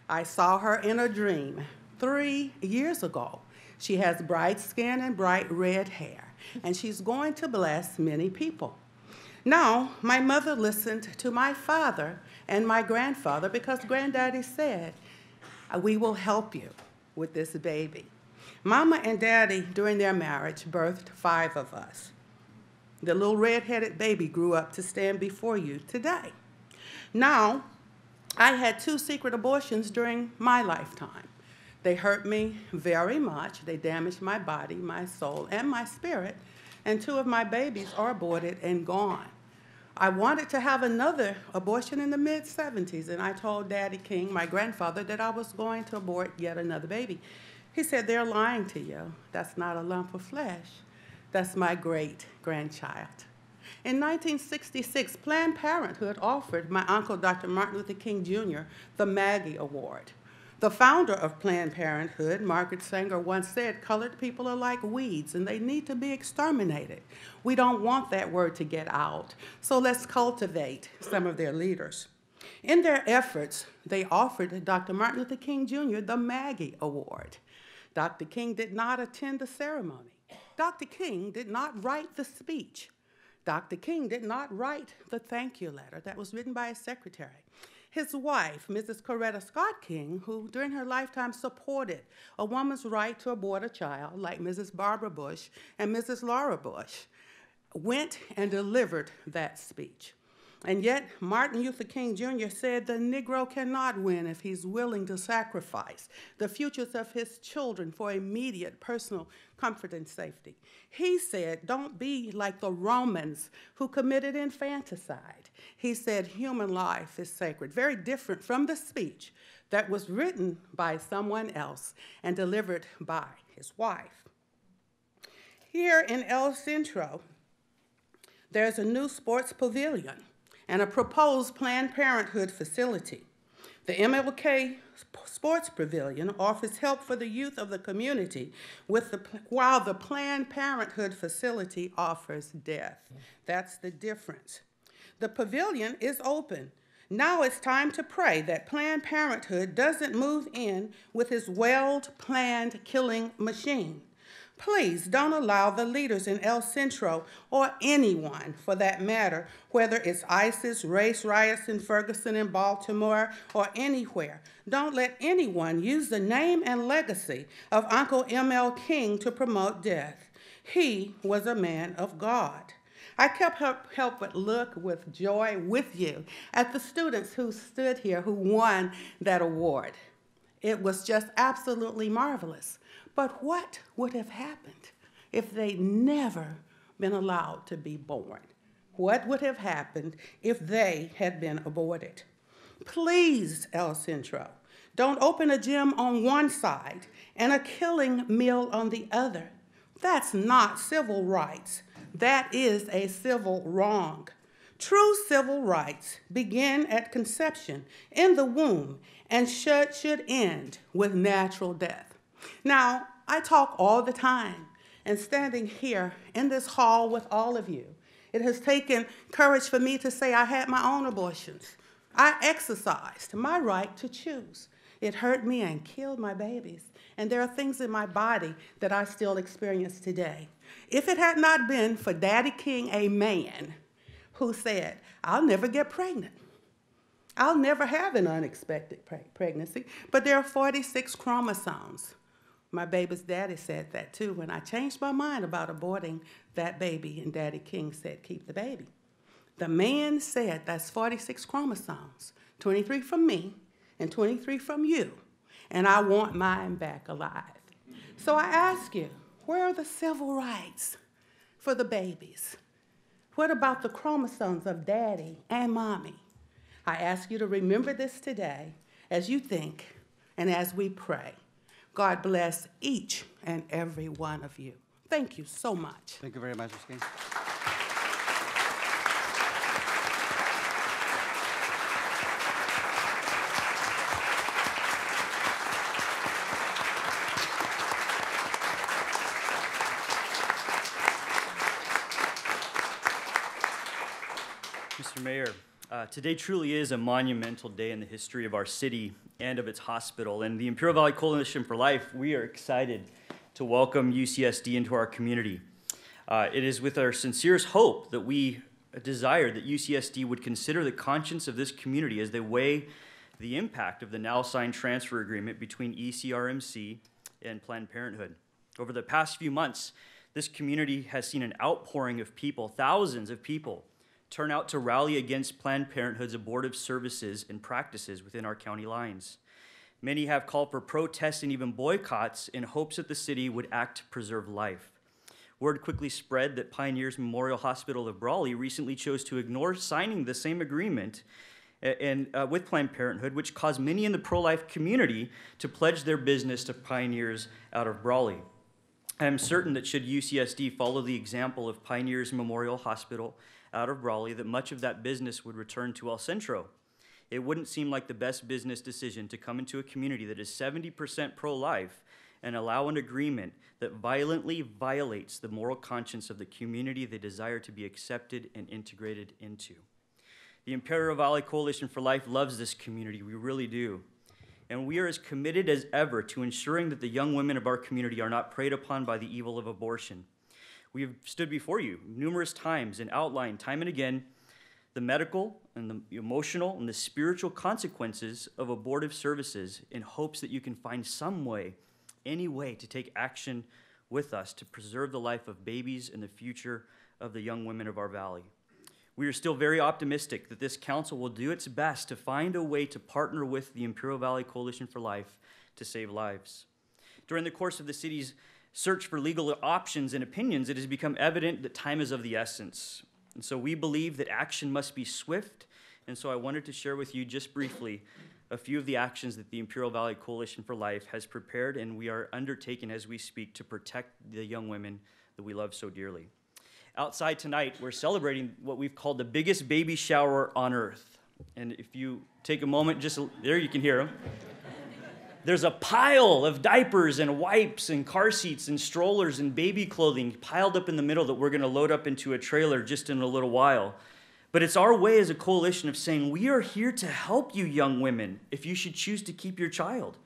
I saw her in a dream 3 years ago. She has bright skin and bright red hair, and she's going to bless many people." Now, my mother listened to my father and my grandfather because Granddaddy said, "We will help you with this baby." Mama and Daddy, during their marriage, birthed 5 of us. The little red-headed baby grew up to stand before you today. Now, I had 2 secret abortions during my lifetime. They hurt me very much. They damaged my body, my soul, and my spirit, and 2 of my babies are aborted and gone. I wanted to have another abortion in the mid-70s, and I told Daddy King, my grandfather, that I was going to abort yet another baby. He said, "They're lying to you. That's not a lump of flesh. That's my great-grandchild." In 1966, Planned Parenthood offered my uncle, Dr. Martin Luther King Jr., the Maggie Award. The founder of Planned Parenthood, Margaret Sanger, once said, "Colored people are like weeds and they need to be exterminated." We don't want that word to get out, so let's cultivate some of their leaders. In their efforts, they offered Dr. Martin Luther King Jr. the Maggie Award. Dr. King did not attend the ceremony. Dr. King did not write the speech. Dr. King did not write the thank you letter that was written by his secretary. His wife, Mrs. Coretta Scott King, who during her lifetime supported a woman's right to abort a child, like Mrs. Barbara Bush and Mrs. Laura Bush, went and delivered that speech. And yet, Martin Luther King Jr. said the Negro cannot win if he's willing to sacrifice the futures of his children for immediate personal comfort and safety. He said, don't be like the Romans who committed infanticide. He said, human life is sacred, very different from the speech that was written by someone else and delivered by his wife. Here in El Centro, there's a new sports pavilion and a proposed Planned Parenthood facility. The MLK Sports Pavilion offers help for the youth of the community while the Planned Parenthood facility offers death. That's the difference. The pavilion is open. Now it's time to pray that Planned Parenthood doesn't move in with his well-planned killing machine. Please don't allow the leaders in El Centro, or anyone for that matter, whether it's ISIS, race riots in Ferguson and Baltimore, or anywhere, don't let anyone use the name and legacy of Uncle M.L. King to promote death. He was a man of God. I can't help but look with joy with you at the students who stood here who won that award. It was just absolutely marvelous. But what would have happened if they'd never been allowed to be born? What would have happened if they had been aborted? Please, El Centro, don't open a gym on one side and a killing mill on the other. That's not civil rights. That is a civil wrong. True civil rights begin at conception in the womb and should end with natural death. Now, I talk all the time, and standing here in this hall with all of you, it has taken courage for me to say I had my own abortions. I exercised my right to choose. It hurt me and killed my babies, and there are things in my body that I still experience today. If it had not been for Daddy King, a man, who said, I'll never get pregnant. I'll never have an unexpected pregnancy, but there are 46 chromosomes. My baby's daddy said that too when I changed my mind about aborting that baby, and Daddy King said, keep the baby. The man said that's 46 chromosomes, 23 from me and 23 from you, and I want mine back alive. So I ask you, where are the civil rights for the babies? What about the chromosomes of daddy and mommy? I ask you to remember this today as you think and as we pray. God bless each and every one of you. Thank you so much. Thank you very much, Ms. King. Mr. Mayor, today truly is a monumental day in the history of our city and of its hospital. And the Imperial Valley Coalition for Life, we are excited to welcome UCSD into our community. It is with our sincerest hope that we desire that UCSD would consider the conscience of this community as they weigh the impact of the now signed transfer agreement between ECRMC and Planned Parenthood. Over the past few months, this community has seen an outpouring of people, thousands of people, turn out to rally against Planned Parenthood's abortive services and practices within our county lines. Many have called for protests and even boycotts in hopes that the city would act to preserve life. Word quickly spread that Pioneers Memorial Hospital of Brawley recently chose to ignore signing the same agreement with Planned Parenthood, which caused many in the pro-life community to pledge their business to Pioneers out of Brawley. I am certain that should UCSD follow the example of Pioneers Memorial Hospital out of Brawley, that much of that business would return to El Centro. it wouldn't seem like the best business decision to come into a community that is 70% pro-life and allow an agreement that violently violates the moral conscience of the community they desire to be accepted and integrated into. The Imperial Valley Coalition for Life loves this community, we really do. And we are as committed as ever to ensuring that the young women of our community are not preyed upon by the evil of abortion. We have stood before you numerous times and outlined time and again the medical and the emotional and the spiritual consequences of abortive services in hopes that you can find some way, any way, to take action with us to preserve the life of babies and the future of the young women of our valley. We are still very optimistic that this council will do its best to find a way to partner with the Imperial Valley Coalition for Life to save lives. During the course of the city's search for legal options and opinions, it has become evident that time is of the essence. And so we believe that action must be swift, and so I wanted to share with you just briefly a few of the actions that the Imperial Valley Coalition for Life has prepared and we are undertaking as we speak to protect the young women that we love so dearly. Outside tonight, we're celebrating what we've called the biggest baby shower on earth. And if you take a moment, just there you can hear them. There's a pile of diapers and wipes and car seats and strollers and baby clothing piled up in the middle that we're going to load up into a trailer just in a little while. But it's our way as a coalition of saying, we are here to help you, young women, if you should choose to keep your child.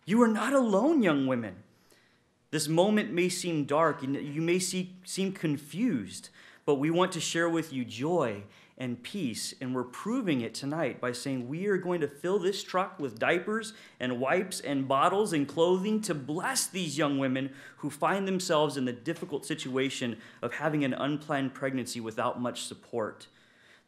You are not alone, young women. This moment may seem dark and you may seem confused, but we want to share with you joy and peace, and we're proving it tonight by saying we are going to fill this truck with diapers and wipes and bottles and clothing to bless these young women who find themselves in the difficult situation of having an unplanned pregnancy without much support.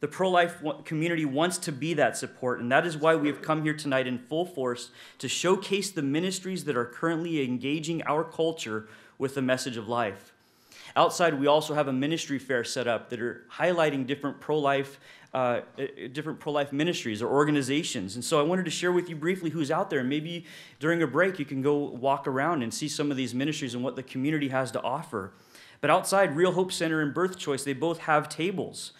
The pro-life community wants to be that support, and that is why we have come here tonight in full force to showcase the ministries that are currently engaging our culture with the message of life. Outside, we also have a ministry fair set up that are highlighting different pro-life ministries or organizations. And so I wanted to share with you briefly who's out there. Maybe during a break, you can go walk around and see some of these ministries and what the community has to offer. But outside, Real Hope Center and Birth Choice, they both have tables.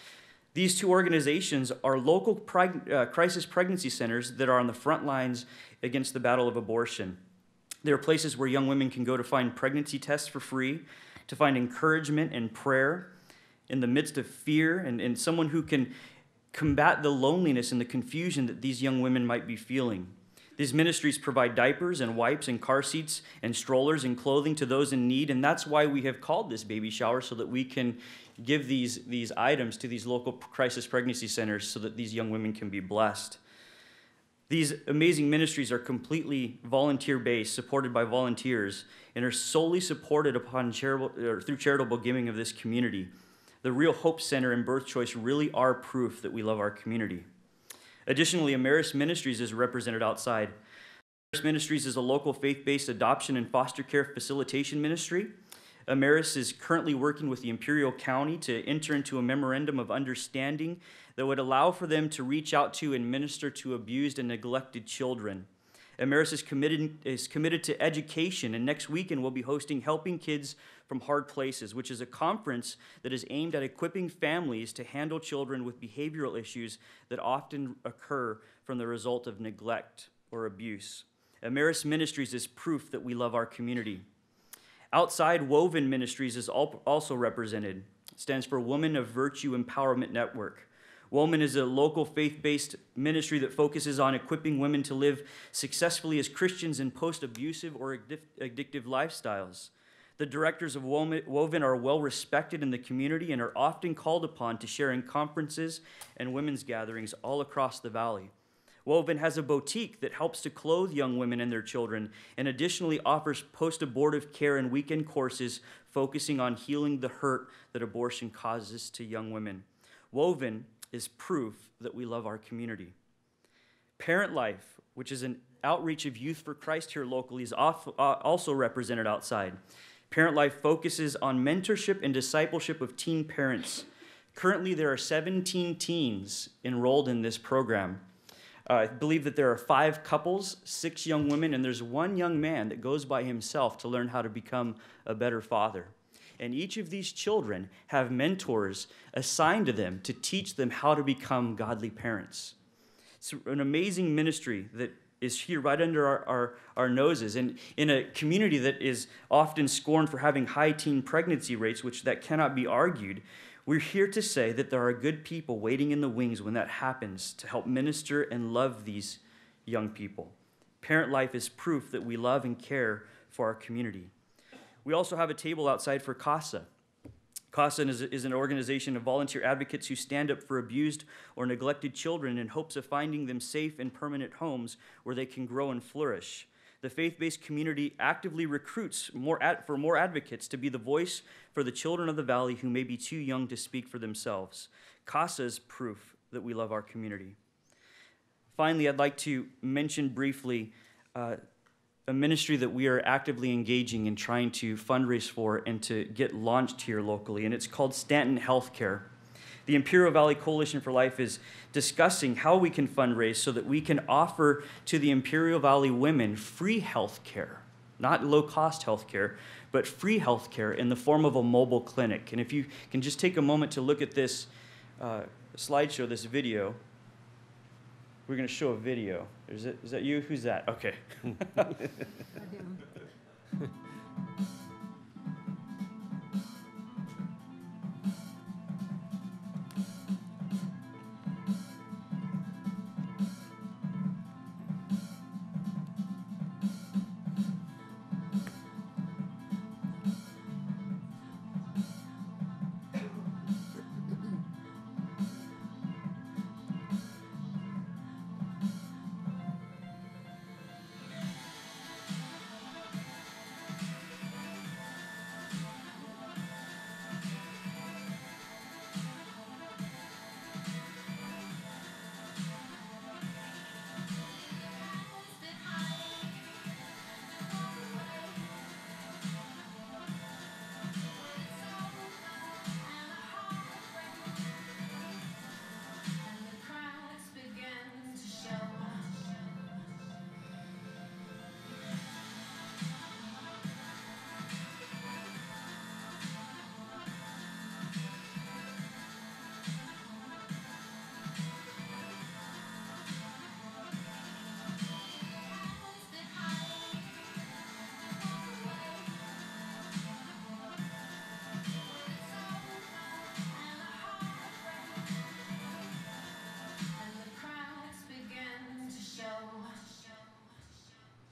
These two organizations are local crisis pregnancy centers that are on the front lines against the battle of abortion. They are places where young women can go to find pregnancy tests for free, to find encouragement and prayer in the midst of fear, and someone who can combat the loneliness and the confusion that these young women might be feeling. These ministries provide diapers and wipes and car seats and strollers and clothing to those in need, and that's why we have called this baby shower, so that we can give these items to these local crisis pregnancy centers so that these young women can be blessed. These amazing ministries are completely volunteer-based, supported by volunteers, and are solely supported through charitable giving of this community. The Real Hope Center and Birth Choice really are proof that we love our community. Additionally, Ameris Ministries is represented outside. Ameris Ministries is a local faith-based adoption and foster care facilitation ministry. Ameris is currently working with the Imperial County to enter into a memorandum of understanding that would allow for them to reach out to and minister to abused and neglected children. Ameris is committed to education, and next weekend we'll be hosting Helping Kids from Hard Places, which is a conference that is aimed at equipping families to handle children with behavioral issues that often occur from the result of neglect or abuse. Ameris Ministries is proof that we love our community. Outside, Woven Ministries is also represented. It stands for Women of Virtue Empowerment Network. Woven is a local faith-based ministry that focuses on equipping women to live successfully as Christians in post-abusive or addictive lifestyles. The directors of Woven are well respected in the community and are often called upon to share in conferences and women's gatherings all across the valley. Woven has a boutique that helps to clothe young women and their children, and additionally offers post-abortive care and weekend courses focusing on healing the hurt that abortion causes to young women. Woven is proof that we love our community. Parent Life, which is an outreach of Youth for Christ here locally, is also represented outside. Parent Life focuses on mentorship and discipleship of teen parents. Currently, there are 17 teens enrolled in this program. I believe that there are 5 couples, 6 young women, and there's 1 young man that goes by himself to learn how to become a better father. And each of these children have mentors assigned to them to teach them how to become godly parents. It's an amazing ministry that is here right under our noses. And in a community that is often scorned for having high teen pregnancy rates, which that cannot be argued, we're here to say that there are good people waiting in the wings when that happens to help minister and love these young people. Parent Life is proof that we love and care for our community. We also have a table outside for CASA. CASA is an organization of volunteer advocates who stand up for abused or neglected children in hopes of finding them safe and permanent homes where they can grow and flourish. The faith-based community actively recruits for more advocates to be the voice for the children of the valley who may be too young to speak for themselves. CASA is proof that we love our community. Finally, I'd like to mention briefly a ministry that we are actively engaging in trying to fundraise for and to get launched here locally, and it's called Stanton Healthcare. The Imperial Valley Coalition for Life is discussing how we can fundraise so that we can offer to the Imperial Valley women free health care, not low-cost health care, but free health care in the form of a mobile clinic. And if you can just take a moment to look at this slideshow, this video. We're going to show a video. Is that you? Who's that? Okay.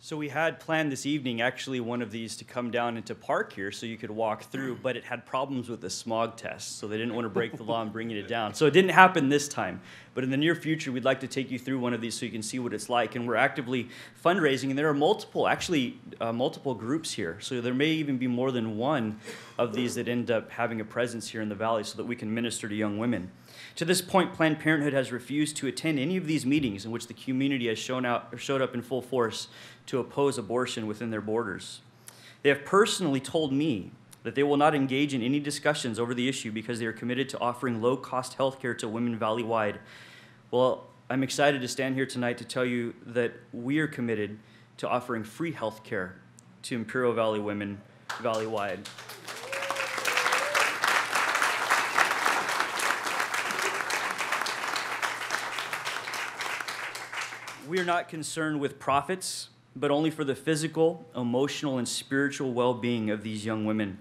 So we had planned this evening, actually, one of these to come down and to park here so you could walk through, but it had problems with the smog test, so they didn't want to break the law and bringing it down. So it didn't happen this time. But in the near future, we'd like to take you through one of these so you can see what it's like. And we're actively fundraising, and there are multiple groups here. So there may even be more than one of these that end up having a presence here in the Valley so that we can minister to young women. To this point, Planned Parenthood has refused to attend any of these meetings in which the community has showed up in full force to oppose abortion within their borders. They have personally told me that they will not engage in any discussions over the issue because they are committed to offering low-cost health care to women valley-wide. Well, I'm excited to stand here tonight to tell you that we are committed to offering free health care to Imperial Valley women valley-wide. We are not concerned with profits, but only for the physical, emotional, and spiritual well-being of these young women.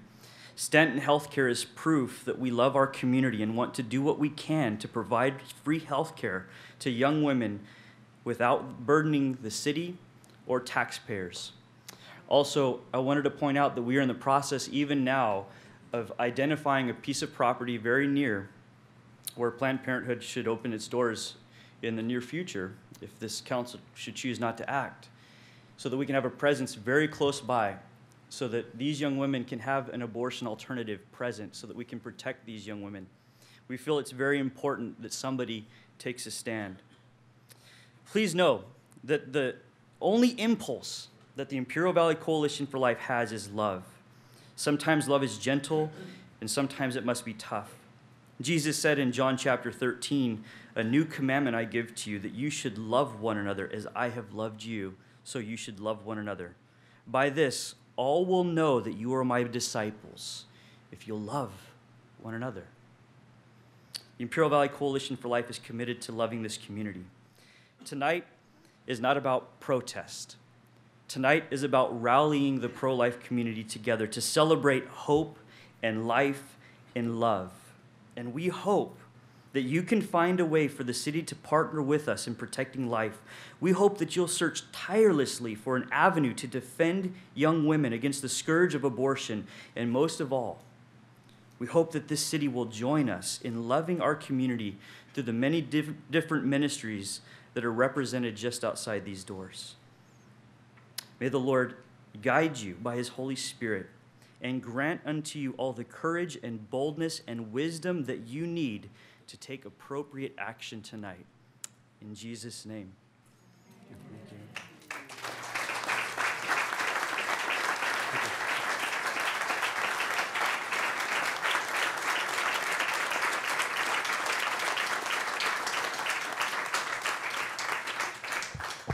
Stanton Healthcare is proof that we love our community and want to do what we can to provide free health care to young women without burdening the city or taxpayers. Also, I wanted to point out that we are in the process even now of identifying a piece of property very near where Planned Parenthood should open its doors in the near future if this council should choose not to act, so that we can have a presence very close by so that these young women can have an abortion alternative present so that we can protect these young women. We feel it's very important that somebody takes a stand. Please know that the only impulse that the Imperial Valley Coalition for Life has is love. Sometimes love is gentle, and sometimes it must be tough. Jesus said in John chapter 13, "A new commandment I give to you, that you should love one another as I have loved you, so you should love one another. By this, all will know that you are my disciples, if you'll love one another." The Imperial Valley Coalition for Life is committed to loving this community. tonight is not about protest. Tonight is about rallying the pro-life community together to celebrate hope and life and love. And we hope that you can find a way for the city to partner with us in protecting life. We hope that you'll search tirelessly for an avenue to defend young women against the scourge of abortion. And most of all, we hope that this city will join us in loving our community through the many different ministries that are represented just outside these doors. May the Lord guide you by his Holy Spirit and grant unto you all the courage and boldness and wisdom that you need to take appropriate action tonight. In Jesus' name.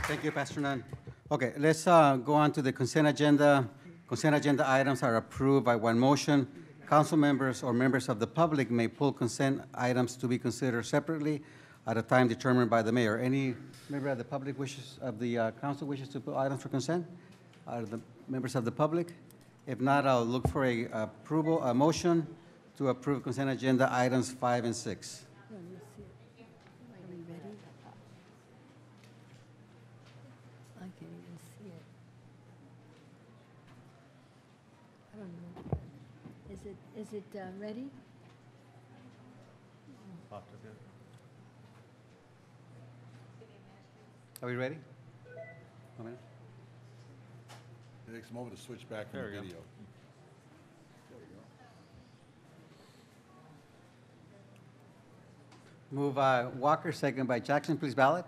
Thank you, Pastor Nunn. Okay, let's go on to the consent agenda. Consent agenda items are approved by one motion. Council members or members of the public may pull consent items to be considered separately at a time determined by the mayor. Any member of the public wishes, of the council wishes to pull items for consent? Are the members of the public? If not, I'll look for a motion to approve consent agenda items 5 and 6. Are we ready? I can't even see it. I don't know. Is it ready? Are we ready? 1 minute. It takes a moment to switch back from the video. There we go. Move by Walker, second by Jackson. Please ballot.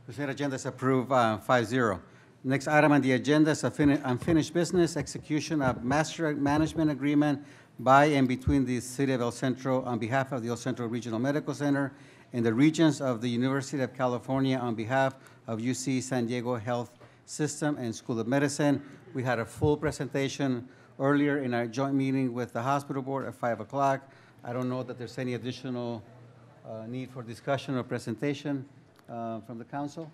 Consent agenda is approved 5-0. Next item on the agenda is unfinished business, execution of master management agreement by and between the City of El Centro on behalf of the El Centro Regional Medical Center and the Regents of the University of California on behalf of UC San Diego Health System and School of Medicine. We had a full presentation earlier in our joint meeting with the hospital board at 5 o'clock. I don't know that there's any additional need for discussion or presentation from the council.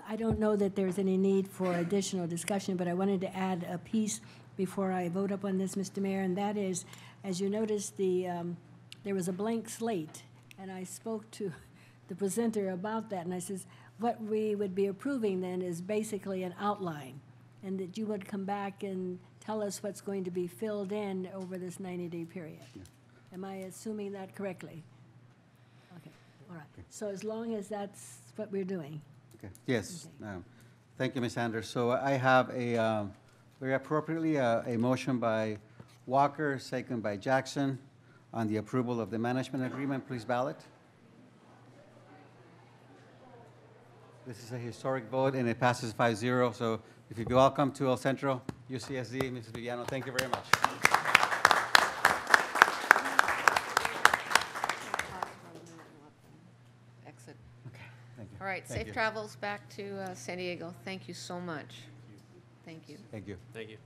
I don't know that there's any need for additional discussion, but I wanted to add a piece before I vote up on this, Mr. Mayor, and that is, as you noticed, there was a blank slate, and I spoke to the presenter about that, and I says, what we would be approving then is basically an outline, and that you would come back and tell us what's going to be filled in over this 90-day period. Yeah. Am I assuming that correctly? Okay, all right. Okay. So as long as that's what we're doing. Okay. Yes. Okay. Thank you, Ms. Anders. So I have very appropriately, a motion by Walker, second by Jackson, on the approval of the management agreement. Please ballot. This is a historic vote, and it passes 5-0. So if you'd be welcome to El Centro, UCSD, Mrs. Villano, thank you very much. Exit. Okay, thank you. All right, Thank safe you. travels back to San Diego. Thank you so much. Thank you. Thank you. Thank you.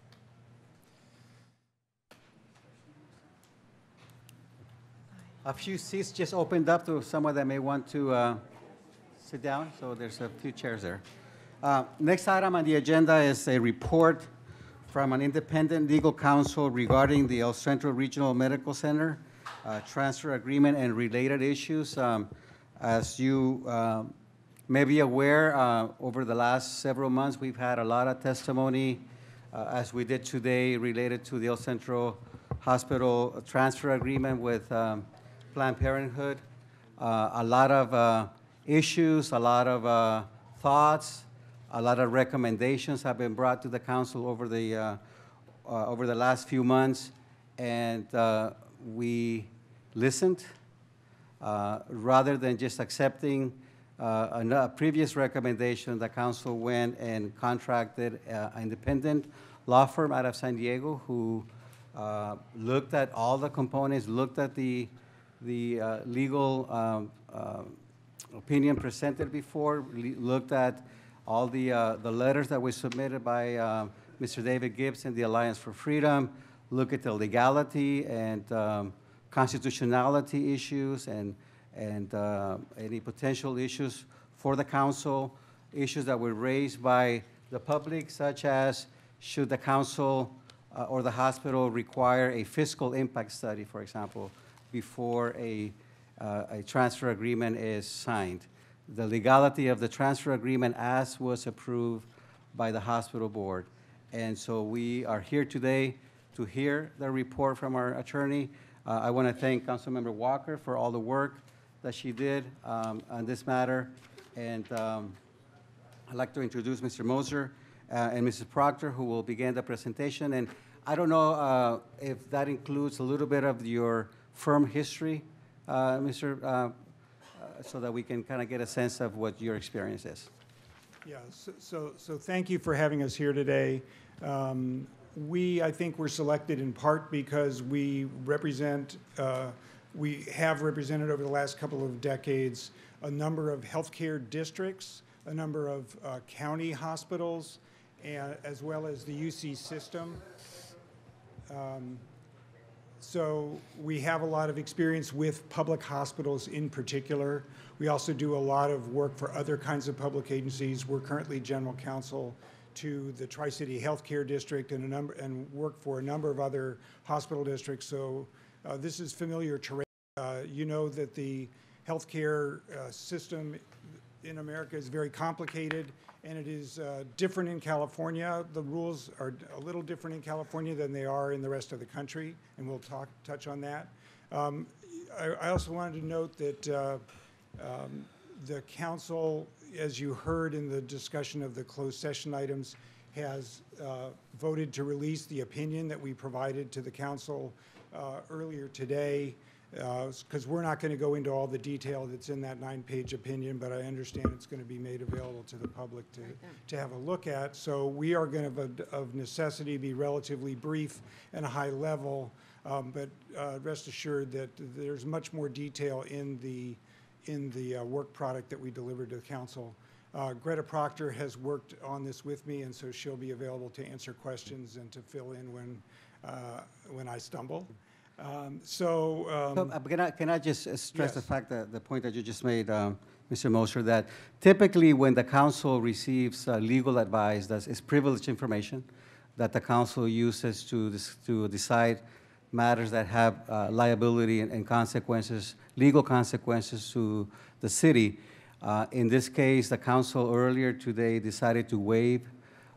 A few seats just opened up to someone that may want to sit down, so there's a few chairs there. Next item on the agenda is a report from an independent legal counsel regarding the El Centro Regional Medical Center transfer agreement and related issues. As you may be aware, over the last several months, we've had a lot of testimony, as we did today, related to the El Centro Hospital transfer agreement with Planned Parenthood. A lot of issues, a lot of thoughts, a lot of recommendations have been brought to the council over the last few months, and we listened. Rather than just accepting a previous recommendation, the council went and contracted an independent law firm out of San Diego who looked at all the components, looked at the legal opinion presented before, looked at all the letters that were submitted by Mr. David Gibbs and the Alliance for Freedom, look at the legality and constitutionality issues and any potential issues for the council, issues that were raised by the public, such as should the council or the hospital require a fiscal impact study, for example, before a transfer agreement is signed. The legality of the transfer agreement as was approved by the hospital board. And so we are here today to hear the report from our attorney. I want to thank Councilmember Walker for all the work that she did on this matter. And I'd like to introduce Mr. Moser and Mrs. Proctor, who will begin the presentation. And I don't know if that includes a little bit of your firm history, so that we can kind of get a sense of what your experience is. Yeah, so thank you for having us here today. I think, were selected in part because we have represented over the last couple of decades a number of healthcare districts, a number of county hospitals, and as well as the UC system. So we have a lot of experience with public hospitals in particular. We also do a lot of work for other kinds of public agencies. We're currently general counsel to the Tri-City Healthcare District and work for a number of other hospital districts. So this is familiar terrain. You know that the healthcare system in America is very complicated, and it is different in California. The rules are a little different in California than they are in the rest of the country, and we'll touch on that. I also wanted to note that the council, as you heard in the discussion of the closed session items, has voted to release the opinion that we provided to the council earlier today, because we're not going to go into all the detail that's in that 9-page opinion, but I understand it's going to be made available to the public to have a look at. So we are going to, of necessity, be relatively brief and high level, but rest assured that there's much more detail in the work product that we delivered to the council. Greta Proctor has worked on this with me, and so she'll be available to answer questions and to fill in when I stumble. Can I just stress the fact that the point that you just made, Mr. Moser, that typically when the council receives legal advice that is privileged information that the council uses to decide matters that have liability and consequences, legal consequences to the city. In this case, the council earlier today decided to waive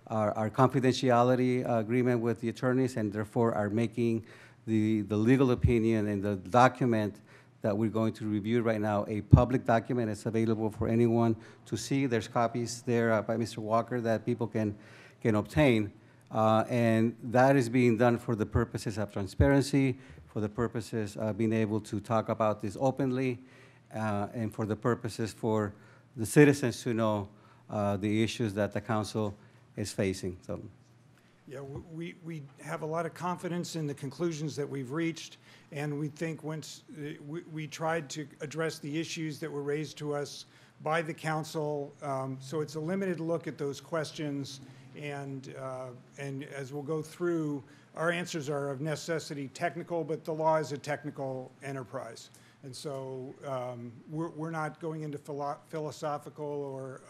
our confidentiality agreement with the attorneys, and therefore are making the legal opinion and the document that we're going to review right now a public document. It's available for anyone to see. There's copies there by Mr. Walker that people can obtain. And that is being done for the purposes of transparency, for the purposes of being able to talk about this openly, and for the purposes for the citizens to know the issues that the council is facing. So. Yeah, we have a lot of confidence in the conclusions that we've reached, and we think once we tried to address the issues that were raised to us by the council, so it's a limited look at those questions, and as we'll go through, our answers are of necessity technical, but the law is a technical enterprise. And so we're not going into philosophical or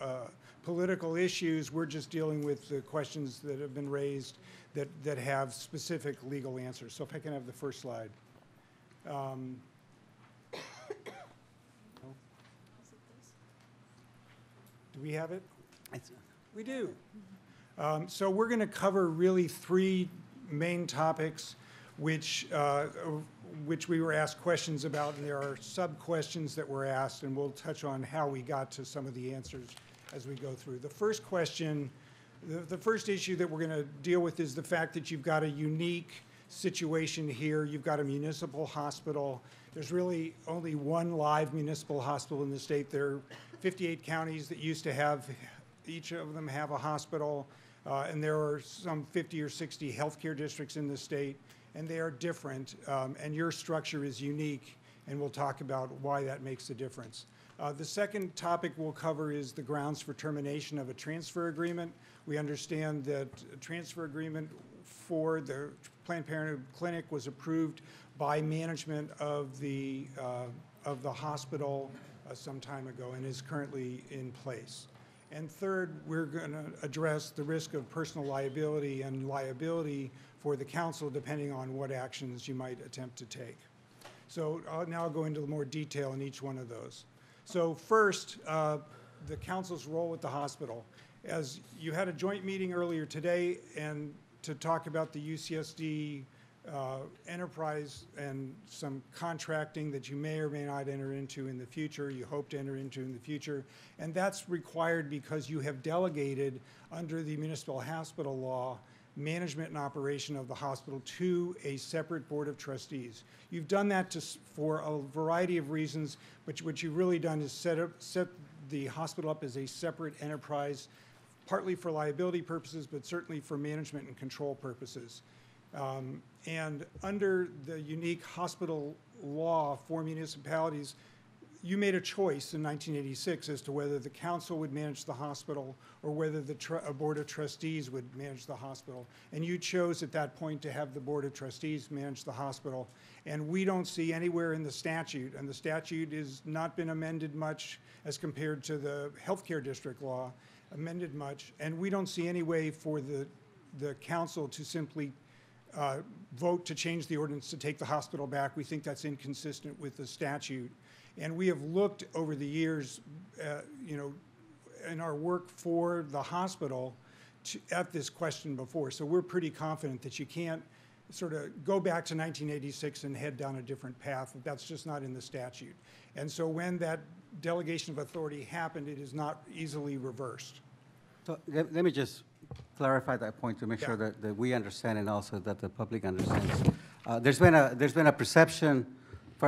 political issues. We're just dealing with the questions that have been raised that have specific legal answers. So if I can have the first slide. Do we have it? We do. So we're going to cover really 3 main topics, which we were asked questions about, and there are sub-questions that were asked, and we'll touch on how we got to some of the answers as we go through. The first question, the first issue that we're going to deal with is the fact that you've got a unique situation here. You've got a municipal hospital. There's really only one live municipal hospital in the state. There are 58 counties that used to have, each of them have a hospital, and there are some 50 or 60 healthcare districts in the state, and they are different, and your structure is unique, and we'll talk about why that makes a difference. The second topic we'll cover is the grounds for termination of a transfer agreement. We understand that a transfer agreement for the Planned Parenthood clinic was approved by management of the hospital some time ago and is currently in place. And third, we're going to address the risk of personal liability and liability for the council depending on what actions you might attempt to take. So now I'll go into more detail in each one of those. So first, the council's role with the hospital. As you had a joint meeting earlier today and to talk about the UCSD enterprise and some contracting that you may or may not enter into in the future, you hope to enter into in the future. And that's required because you have delegated under the municipal hospital law management and operation of the hospital to a separate board of trustees. You've done that for a variety of reasons, but what you've really done is set the hospital up as a separate enterprise, partly for liability purposes, but certainly for management and control purposes. And under the unique hospital law for municipalities, you made a choice in 1986 as to whether the council would manage the hospital or whether a board of trustees would manage the hospital. And you chose at that point to have the board of trustees manage the hospital. And we don't see anywhere in the statute, and the statute has not been amended much as compared to the healthcare district law, amended much, and we don't see any way for the council to simply vote to change the ordinance to take the hospital back. We think that's inconsistent with the statute. And we have looked over the years, in our work for the hospital at this question before. So we're pretty confident that you can't sort of go back to 1986 and head down a different path. That's just not in the statute. And so when that delegation of authority happened, it is not easily reversed. So let me just clarify that point to make sure that we understand and also that the public understands. There's been a perception,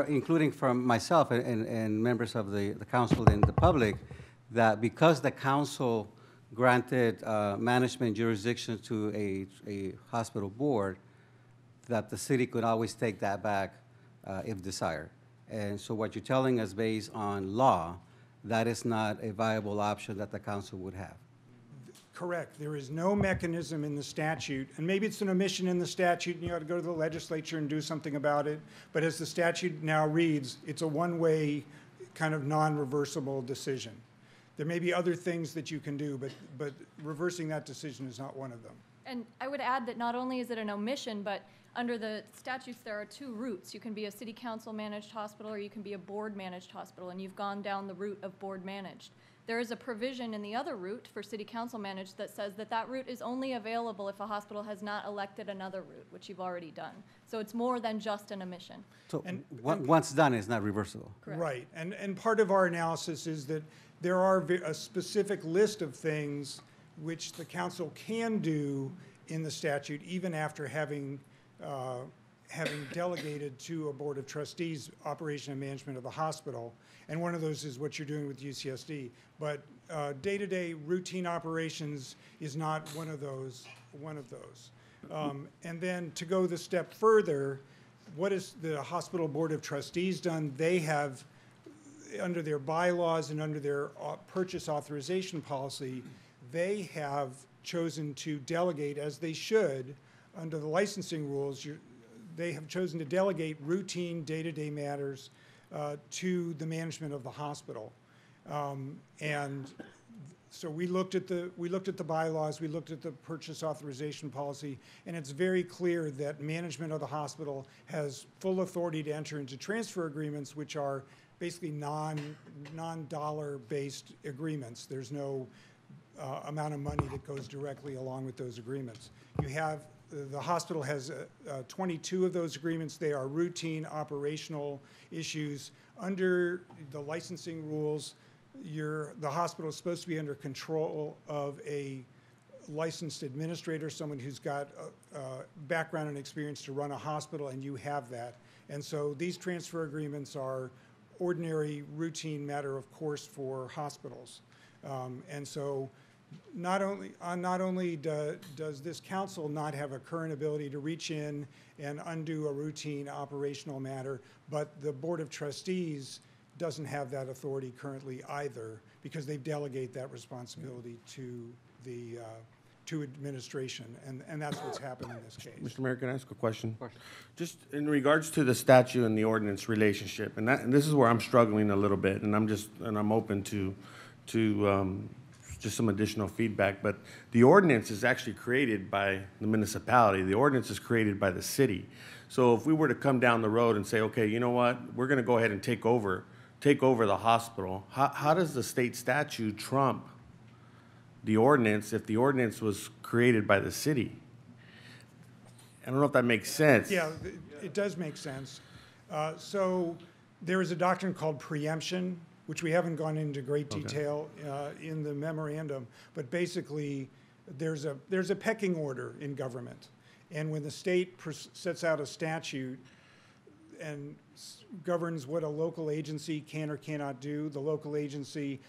including from myself and members of the council and the public, that because the council granted management jurisdiction to a hospital board, that the city could always take that back if desired. And so what you're telling us based on law, that is not a viable option that the council would have. Correct. There is no mechanism in the statute, and maybe it's an omission in the statute and you ought to go to the legislature and do something about it, but as the statute now reads, it's a one-way kind of non-reversible decision. There may be other things that you can do, but reversing that decision is not one of them. And I would add that not only is it an omission, but under the statutes there are two routes. You can be a city council managed hospital or you can be a board managed hospital, and you've gone down the route of board managed. There is a provision in the other route for city council managed that says that that route is only available if a hospital has not elected another route, which you've already done. So it's more than just an omission. So once done, it's not reversible. Correct. Right. And part of our analysis is that there are a specific list of things which the council can do in the statute, even after having delegated to a board of trustees operation and management of the hospital. And one of those is what you're doing with UCSD. But day-to-day routine operations is not one of those. And then to go the step further, what has the hospital board of trustees done? They have, under their bylaws and under their purchase authorization policy, they have chosen to delegate, as they should, under the licensing rules, they have chosen to delegate routine day-to-day matters to the management of the hospital. And so we looked at the bylaws, we looked at the purchase authorization policy, and it's very clear that management of the hospital has full authority to enter into transfer agreements, which are basically non-dollar based agreements. There's no amount of money that goes directly along with those agreements. The hospital has 22 of those agreements. They are routine operational issues. Under the licensing rules, the hospital is supposed to be under control of a licensed administrator, someone who's got background and experience to run a hospital, and you have that. And so these transfer agreements are ordinary, routine matter of course for hospitals. And so not only does this council not have a current ability to reach in and undo a routine operational matter, but the Board of Trustees doesn't have that authority currently either, because they delegate that responsibility to the to administration, and that's what's happened in this case. Mr. Mayor, can I ask a question? Just in regards to the statute and the ordinance relationship, and this is where I'm struggling a little bit, and I'm open to just some additional feedback. But the ordinance is actually created by the municipality. The ordinance is created by the city. So if we were to come down the road and say, okay, you know what, we're going to go ahead and take over the hospital, how does the state statute trump the ordinance if the ordinance was created by the city? I don't know if that makes sense. Yeah, it does make sense. So there is a doctrine called preemption, which we haven't gone into great detail in the memorandum, but basically there's a pecking order in government. And when the state sets out a statute and governs what a local agency can or cannot do, the local agency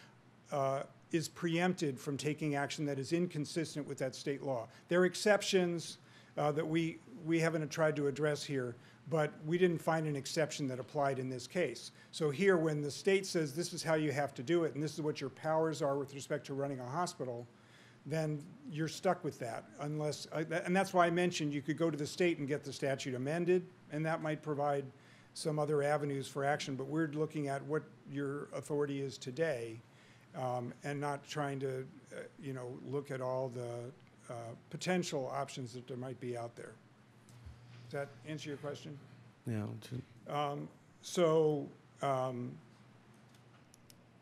is preempted from taking action that is inconsistent with that state law. There are exceptions that we haven't tried to address here, but we didn't find an exception that applied in this case. So here, when the state says this is how you have to do it, and this is what your powers are with respect to running a hospital, then you're stuck with that unless, and that's why I mentioned you could go to the state and get the statute amended, and that might provide some other avenues for action, but we're looking at what your authority is today, and not trying to, look at all the potential options that there might be out there. Does that answer your question? Yeah. So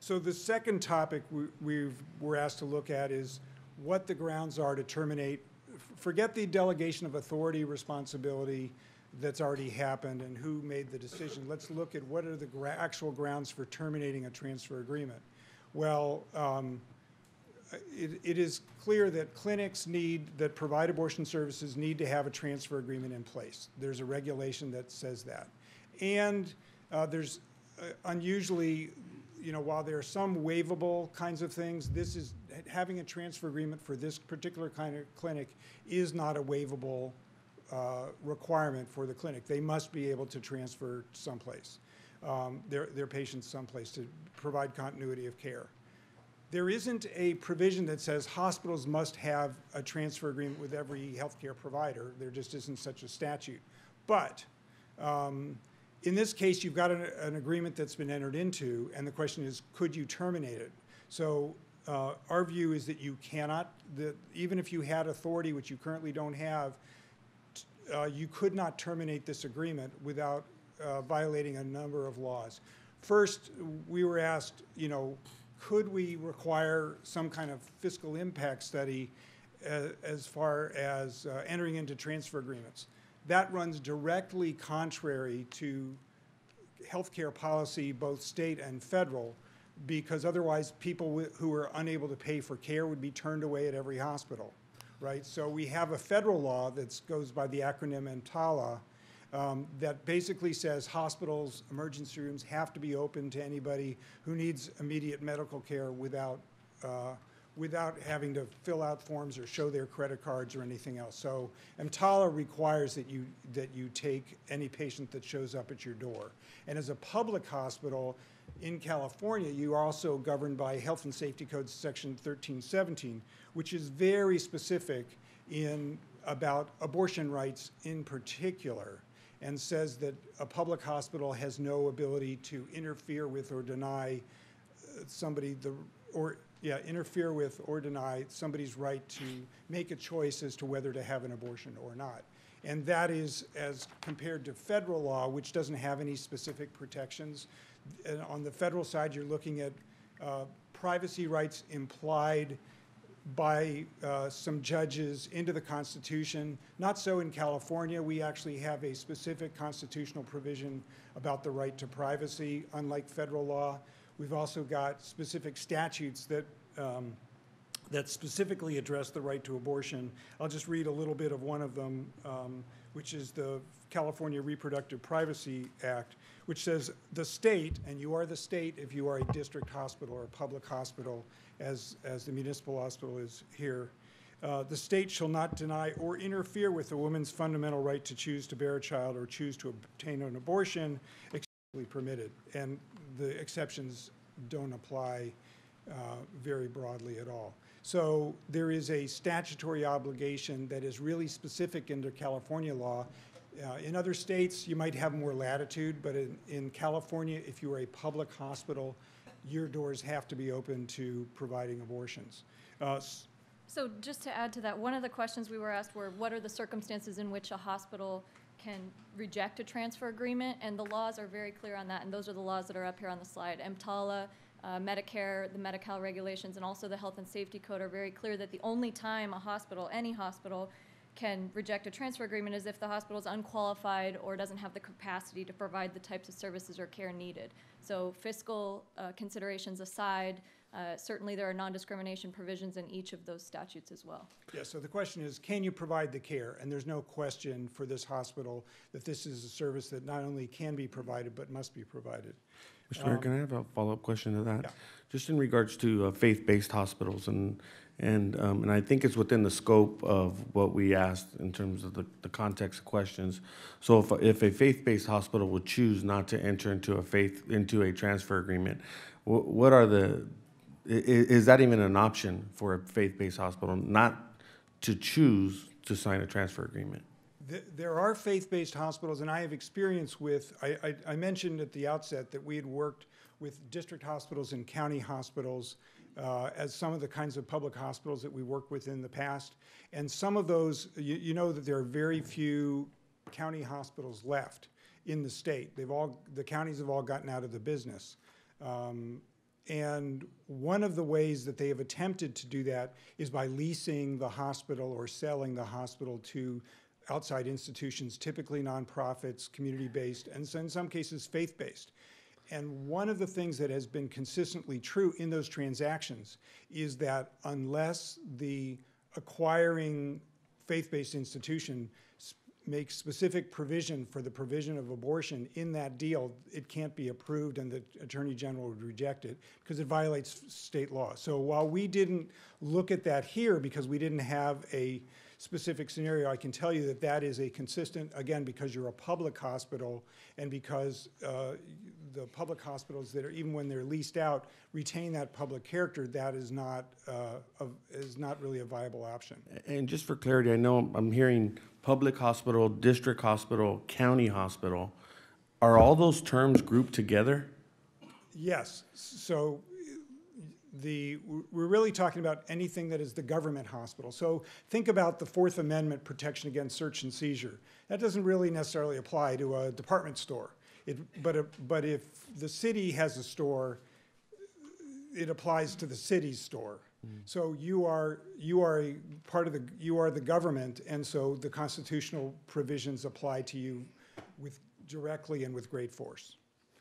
the second topic we're asked to look at is what the grounds are to terminate. Forget the delegation of authority responsibility that's already happened and who made the decision. Let's look at what are the actual grounds for terminating a transfer agreement. Well, it is clear that clinics that provide abortion services need to have a transfer agreement in place. There's a regulation that says that. And there's unusually, while there are some waivable kinds of things, having a transfer agreement for this particular kind of clinic is not a waivable requirement for the clinic. They must be able to transfer someplace, their patients someplace to provide continuity of care. There isn't a provision that says hospitals must have a transfer agreement with every healthcare provider. There just isn't such a statute. But in this case, you've got an agreement that's been entered into, and the question is, could you terminate it? So our view is that you cannot, even if you had authority, which you currently don't have, you could not terminate this agreement without violating a number of laws. First, we were asked, could we require some kind of fiscal impact study as far as entering into transfer agreements? That runs directly contrary to healthcare policy, both state and federal, because otherwise people who are unable to pay for care would be turned away at every hospital, right? So we have a federal law that goes by the acronym EMTALA that basically says hospitals, emergency rooms have to be open to anybody who needs immediate medical care without having to fill out forms or show their credit cards or anything else. So EMTALA requires that you take any patient that shows up at your door. And as a public hospital in California, you are also governed by Health and Safety Code Section 1317, which is very specific about abortion rights in particular, and says that a public hospital has no ability to interfere with or deny interfere with or deny somebody's right to make a choice as to whether to have an abortion or not. And that is as compared to federal law, which doesn't have any specific protections. And on the federal side, you're looking at privacy rights implied by some judges into the Constitution. Not so in California. We actually have a specific constitutional provision about the right to privacy, unlike federal law. We've also got specific statutes that specifically address the right to abortion. I'll just read a little bit of one of them, which is the California Reproductive Privacy Act, which says the state, and you are the state if you are a district hospital or a public hospital, as the municipal hospital is here, the state shall not deny or interfere with a woman's fundamental right to choose to bear a child or choose to obtain an abortion, exceptionally permitted. And the exceptions don't apply very broadly at all. So there is a statutory obligation that is really specific under California law. In other states, you might have more latitude, but in California, if you are a public hospital, your doors have to be open to providing abortions. So just to add to that, one of the questions we were asked were, what are the circumstances in which a hospital can reject a transfer agreement? And the laws are very clear on that, and those are the laws that are up here on the slide. EMTALA, Medicare, the Medi-Cal regulations, and also the Health and Safety Code are very clear that the only time a hospital, any hospital, can reject a transfer agreement is if the hospital is unqualified or doesn't have the capacity to provide the types of services or care needed. So fiscal considerations aside, certainly there are non-discrimination provisions in each of those statutes as well. Yeah, so the question is, can you provide the care? And there's no question for this hospital that this is a service that not only can be provided, but must be provided. Mr. Mayor, can I have a follow-up question to that? Yeah. Just in regards to faith-based hospitals, and I think it's within the scope of what we asked in terms of the context of questions. So if a faith-based hospital would choose not to enter into a transfer agreement, what are is that even an option for a faith-based hospital not to choose to sign a transfer agreement? There are faith-based hospitals, and I have experience with, I mentioned at the outset that we had worked with district hospitals and county hospitals as some of the kinds of public hospitals that we worked with in the past. And some of those, you know that there are very few county hospitals left in the state. The counties have all gotten out of the business. And one of the ways that they have attempted to do that is by leasing the hospital or selling the hospital to outside institutions, typically nonprofits, community-based, and in some cases faith-based. And one of the things that has been consistently true in those transactions is that unless the acquiring faith-based institution makes specific provision for the provision of abortion in that deal, it can't be approved, and the Attorney General would reject it because it violates state law. So while we didn't look at that here because we didn't have a specific scenario, I can tell you that that is a consistent, again, because you're a public hospital and because the public hospitals that are, even when they're leased out, retain that public character, that is not really a viable option. And just for clarity, I know I'm hearing public hospital, district hospital, county hospital. Are all those terms grouped together? Yes. So we're really talking about anything that is the government hospital. So think about the Fourth Amendment protection against search and seizure. That doesn't really necessarily apply to a department store. But if the city has a store, it applies to the city's store. So you are a part of the government, and so the constitutional provisions apply to you directly and with great force.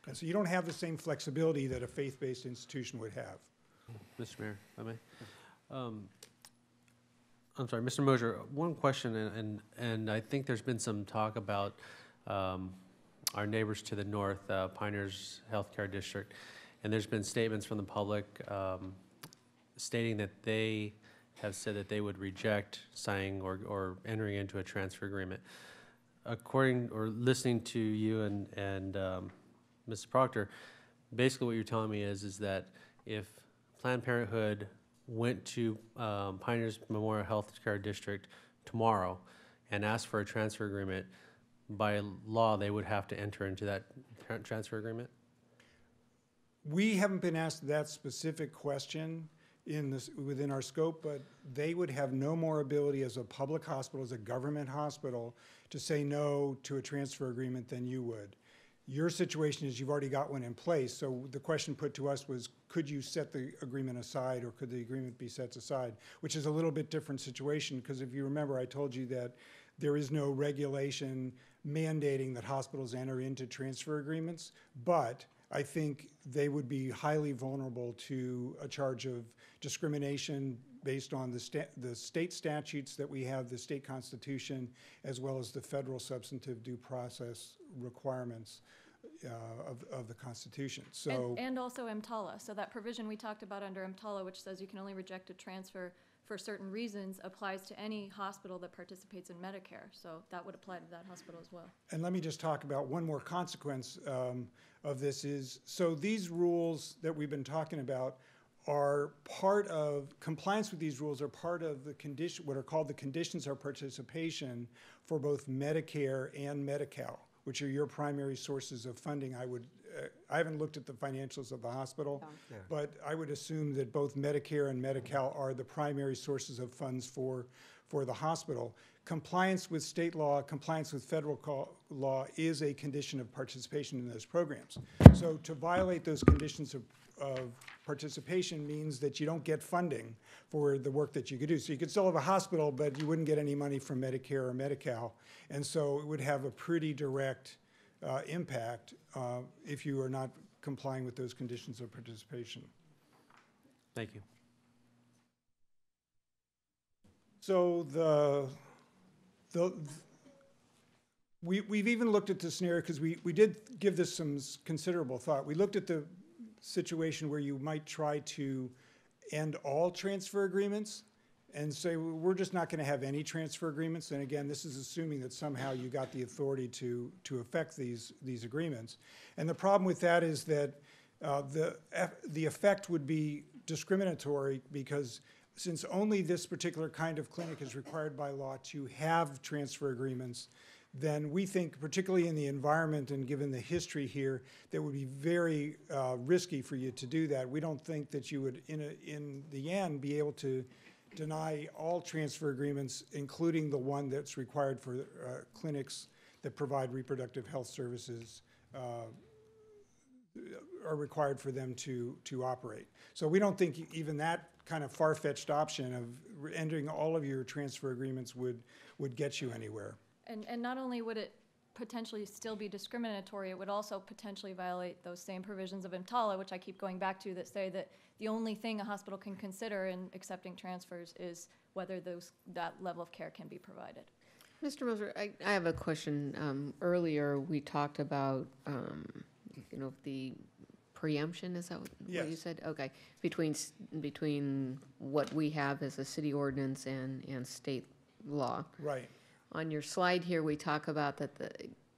And so you don't have the same flexibility that a faith-based institution would have. Mr. Mayor, if I may. I'm sorry, Mr. Mosier, one question, and I think there's been some talk about our neighbors to the north, Pioneers Healthcare District, and there's been statements from the public stating that they have said that they would reject signing or entering into a transfer agreement. According or listening to you and Mrs. Proctor, basically what you're telling me is that if Planned Parenthood went to Pioneers Memorial Healthcare District tomorrow and asked for a transfer agreement, by law they would have to enter into that transfer agreement? We haven't been asked that specific question within our scope, but they would have no more ability as a public hospital, as a government hospital, to say no to a transfer agreement than you would. Your situation is you've already got one in place, so the question put to us was, could you set the agreement aside, or could the agreement be set aside, which is a little bit different situation, because if you remember, I told you that there is no regulation mandating that hospitals enter into transfer agreements, but I think they would be highly vulnerable to a charge of discrimination based on the state statutes that we have, the state constitution, as well as the federal substantive due process requirements of the Constitution. So and also EMTALA. So that provision we talked about under EMTALA, which says you can only reject a transfer for certain reasons, applies to any hospital that participates in Medicare. So that would apply to that hospital as well. And let me just talk about one more consequence of this is, so these rules that we've been talking about are part of, compliance with these rules are part of the condition, what are called the conditions of participation for both Medicare and Medi-Cal, which are your primary sources of funding. I haven't looked at the financials of the hospital, Yeah. but I would assume that both Medicare and Medi-Cal are the primary sources of funds for the hospital. Compliance with state law, compliance with federal law is a condition of participation in those programs. So to violate those conditions of participation means that you don't get funding for the work that you could do. So you could still have a hospital, but you wouldn't get any money from Medicare or Medi-Cal. And so it would have a pretty direct impact if you are not complying with those conditions of participation. Thank you. So we've even looked at the scenario, because we did give this some considerable thought. We looked at the situation where you might try to end all transfer agreements and say, well, we're just not going to have any transfer agreements. And again, this is assuming that somehow you got the authority to affect these agreements. And the problem with that is that the effect would be discriminatory, because since only this particular kind of clinic is required by law to have transfer agreements, then we think, particularly in the environment and given the history here, that would be very risky for you to do that. We don't think that you would, in the end, be able to deny all transfer agreements, including the one that's required for clinics that provide reproductive health services, are required for them to operate. So we don't think even that kind of far-fetched option of ending all of your transfer agreements would get you anywhere. And not only would it potentially still be discriminatory, it would also potentially violate those same provisions of EMTALA, which I keep going back to, that say that the only thing a hospital can consider in accepting transfers is whether that level of care can be provided. Mr. Moser, I have a question. Earlier, we talked about, the preemption, is that what Yes. you said? Okay, between what we have as a city ordinance and state law. Right. On your slide here, we talk about that the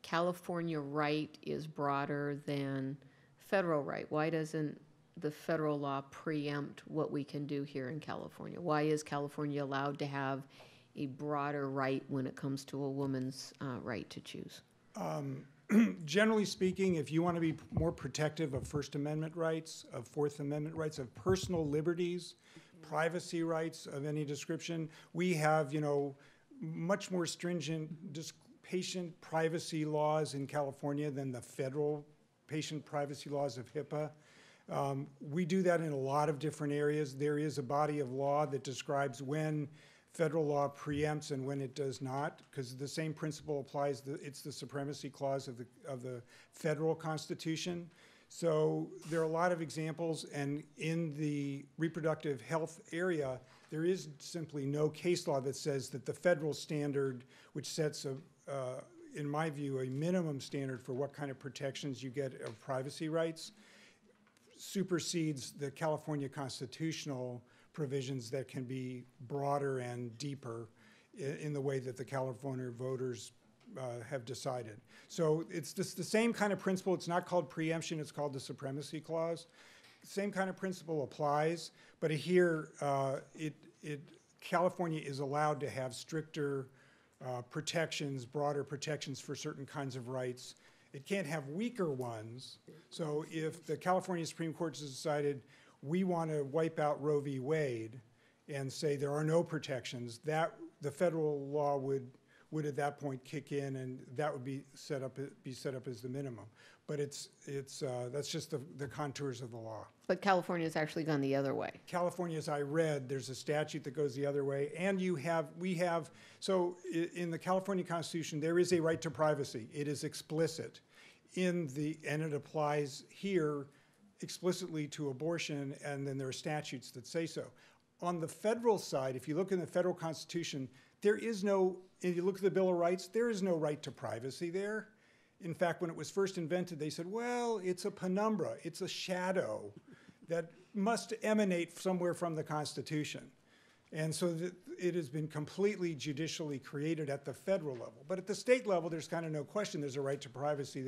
California right is broader than federal right. Why doesn't the federal law preempt what we can do here in California? Why is California allowed to have a broader right when it comes to a woman's right to choose? Generally speaking, if you want to be more protective of First Amendment rights, of Fourth Amendment rights, of personal liberties, privacy rights of any description, we have, much more stringent patient privacy laws in California than the federal patient privacy laws of HIPAA. We do that in a lot of different areas. There is a body of law that describes when federal law preempts and when it does not, because the same principle applies. It's the supremacy clause of the federal Constitution. So there are a lot of examples, and in the reproductive health area, there is simply no case law that says that the federal standard, which sets in my view, a minimum standard for what kind of protections you get of privacy rights, supersedes the California constitutional provisions that can be broader and deeper in the way that the California voters have decided. So it's just the same kind of principle. It's not called preemption, it's called the supremacy clause. Same kind of principle applies, but here California is allowed to have stricter protections, broader protections for certain kinds of rights. It can't have weaker ones. So if the California Supreme Court has decided we want to wipe out Roe v. Wade and say there are no protections, that the federal law would at that point kick in, and that would be set up as the minimum. But that's just the contours of the law. But California's actually gone the other way. California, as I read, there's a statute that goes the other way, and so in the California Constitution, there is a right to privacy. It is explicit and it applies here explicitly to abortion, and then there are statutes that say so. On the federal side, if you look in the federal Constitution, if you look at the Bill of Rights, there is no right to privacy there. In fact, when it was first invented, they said, well, it's a penumbra, it's a shadow that must emanate somewhere from the Constitution. And so it has been completely judicially created at the federal level. But at the state level, there's kind of no question there's a right to privacy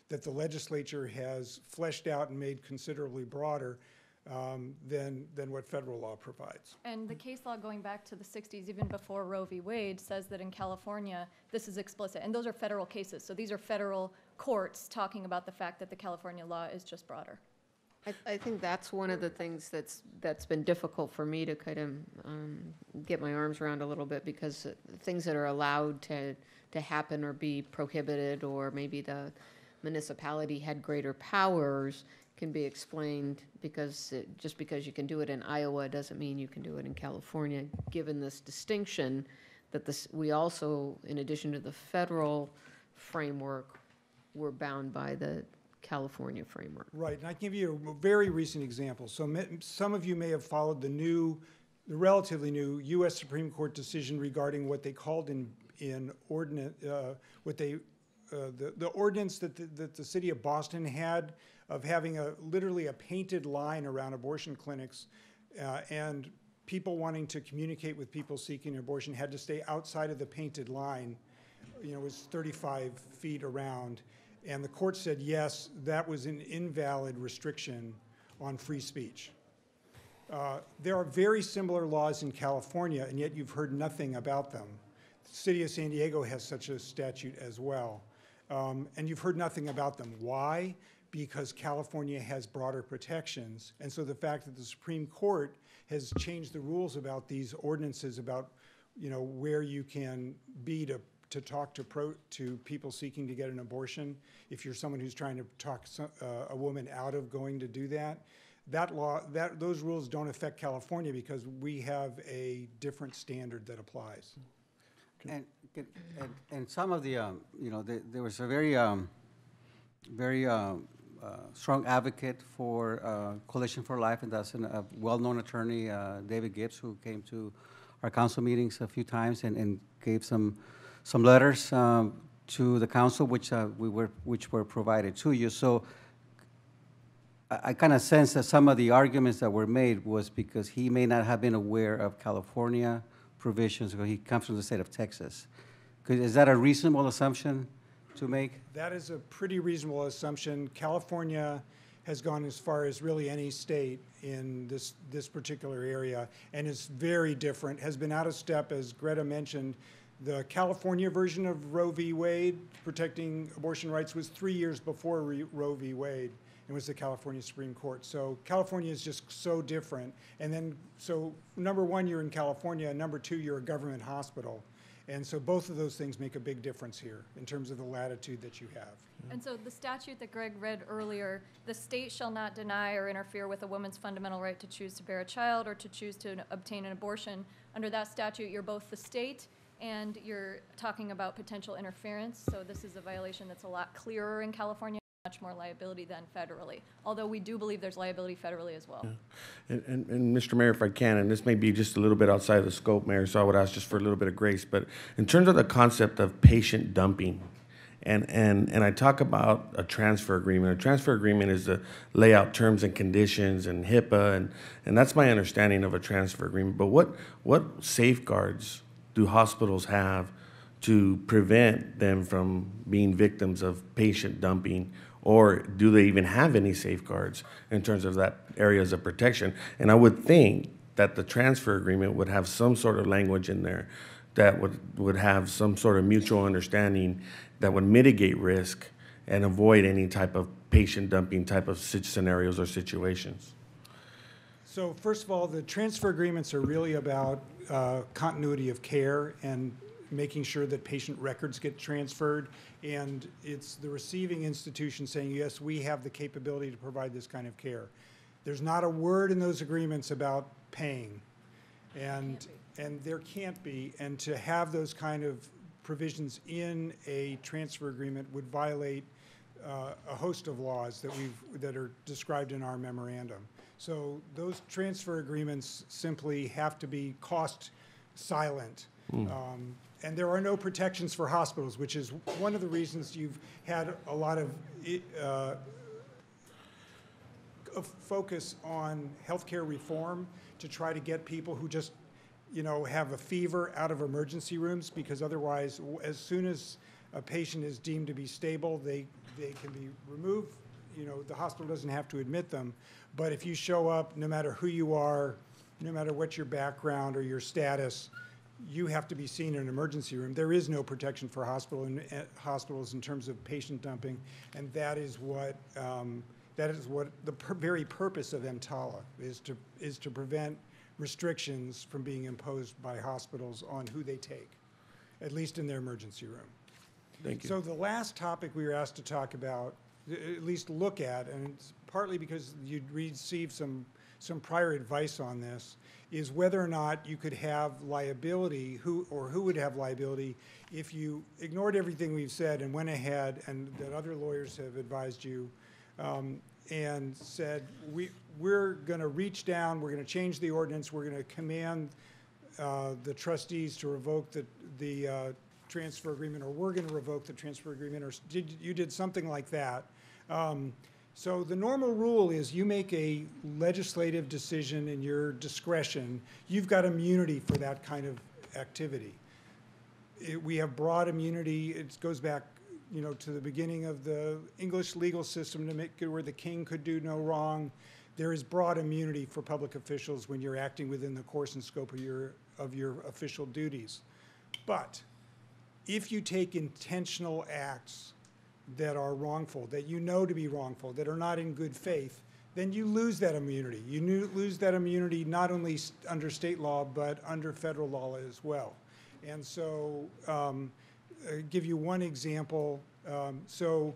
that the legislature has fleshed out and made considerably broader. than what federal law provides. And the case law going back to the 60s, even before Roe v. Wade, says that in California, this is explicit. And those are federal cases. So these are federal courts talking about the fact that the California law is just broader. I think that's one of the things that's been difficult for me to kind of get my arms around a little bit, because things that are allowed to happen or be prohibited, or maybe the municipality had greater powers, can be explained because just because you can do it in Iowa doesn't mean you can do it in California, given this distinction that we also, in addition to the federal framework, we're bound by the California framework. Right, and I can give you a very recent example. So some of you may have followed the relatively new U.S. Supreme Court decision regarding what they called in ordinance, the ordinance that the city of Boston had of having literally a painted line around abortion clinics, and people wanting to communicate with people seeking abortion had to stay outside of the painted line. It was 35 feet around. And the court said, yes, that was an invalid restriction on free speech. There are very similar laws in California, and yet you've heard nothing about them. The city of San Diego has such a statute as well. And you've heard nothing about them. Why? Because California has broader protections. And so the fact that the Supreme Court has changed the rules about these ordinances about where you can be to talk to people seeking to get an abortion, if you're someone who's trying to talk a woman out of going to do that, those rules don't affect California because we have a different standard that applies. And some of the, there was a very strong advocate for Coalition for Life, and that's a well-known attorney, David Gibbs, who came to our council meetings a few times and gave some letters to the council, which were provided to you. So I kind of sense that some of the arguments that were made was because he may not have been aware of California provisions, because he comes from the state of Texas. Is that a reasonable assumption to make? That is a pretty reasonable assumption. California has gone as far as really any state in this particular area, and is very different, has been out of step, as Greta mentioned. The California version of Roe v. Wade protecting abortion rights was 3 years before Roe v. Wade. It was the California Supreme Court. So California is just so different. And then, so number one, you're in California, and number two, you're a government hospital. And so both of those things make a big difference here in terms of the latitude that you have. And so the statute that Greg read earlier, the state shall not deny or interfere with a woman's fundamental right to choose to bear a child or to choose to obtain an abortion. Under that statute, you're both the state and you're talking about potential interference. So this is a violation that's a lot clearer in California, much more liability than federally, although we do believe there's liability federally as well. Yeah. And Mr. Mayor, if I can, and this may be just a little bit outside of the scope, Mayor, so I would ask just for a little bit of grace, but in terms of the concept of patient dumping, and I talk about a transfer agreement. A transfer agreement is to lay out terms and conditions and HIPAA, and that's my understanding of a transfer agreement. But what safeguards do hospitals have to prevent them from being victims of patient dumping, or do they even have any safeguards in terms of that areas of protection? And I would think that the transfer agreement would have some sort of language in there that would have some sort of mutual understanding that would mitigate risk and avoid any type of patient dumping type of scenarios or situations. So first of all, the transfer agreements are really about continuity of care and making sure that patient records get transferred, and it's the receiving institution saying, yes, we have the capability to provide this kind of care. There's not a word in those agreements about paying, and there can't be, and to have those kind of provisions in a transfer agreement would violate a host of laws that are described in our memorandum. So those transfer agreements simply have to be cost silent. And there are no protections for hospitals, which is one of the reasons you've had a lot of focus on healthcare reform to try to get people who just, have a fever out of emergency rooms, because otherwise, as soon as a patient is deemed to be stable, they can be removed, the hospital doesn't have to admit them, but if you show up, no matter who you are, no matter what your background or your status, you have to be seen in an emergency room. There is no protection for hospitals in terms of patient dumping, and that is what the very purpose of EMTALA is to prevent restrictions from being imposed by hospitals on who they take, at least in their emergency room. Thank you. So the last topic we were asked to talk about, at least look at, and it's partly because you'd received some prior advice on this, is whether or not you could have liability, who would have liability if you ignored everything we've said and went ahead, and that other lawyers have advised you, and said, we're going to reach down, we're going to change the ordinance, we're going to command the trustees to revoke the transfer agreement, or we're going to revoke the transfer agreement, or you did something like that. So the normal rule is you make a legislative decision in your discretion, you've got immunity for that kind of activity. We have broad immunity. It goes back, to the beginning of the English legal system to make it where the king could do no wrong. There is broad immunity for public officials when you're acting within the course and scope of your official duties. But if you take intentional acts that are wrongful, that you know to be wrongful, that are not in good faith, then you lose that immunity. You lose that immunity not only under state law, but under federal law as well. And so, I'll give you one example. So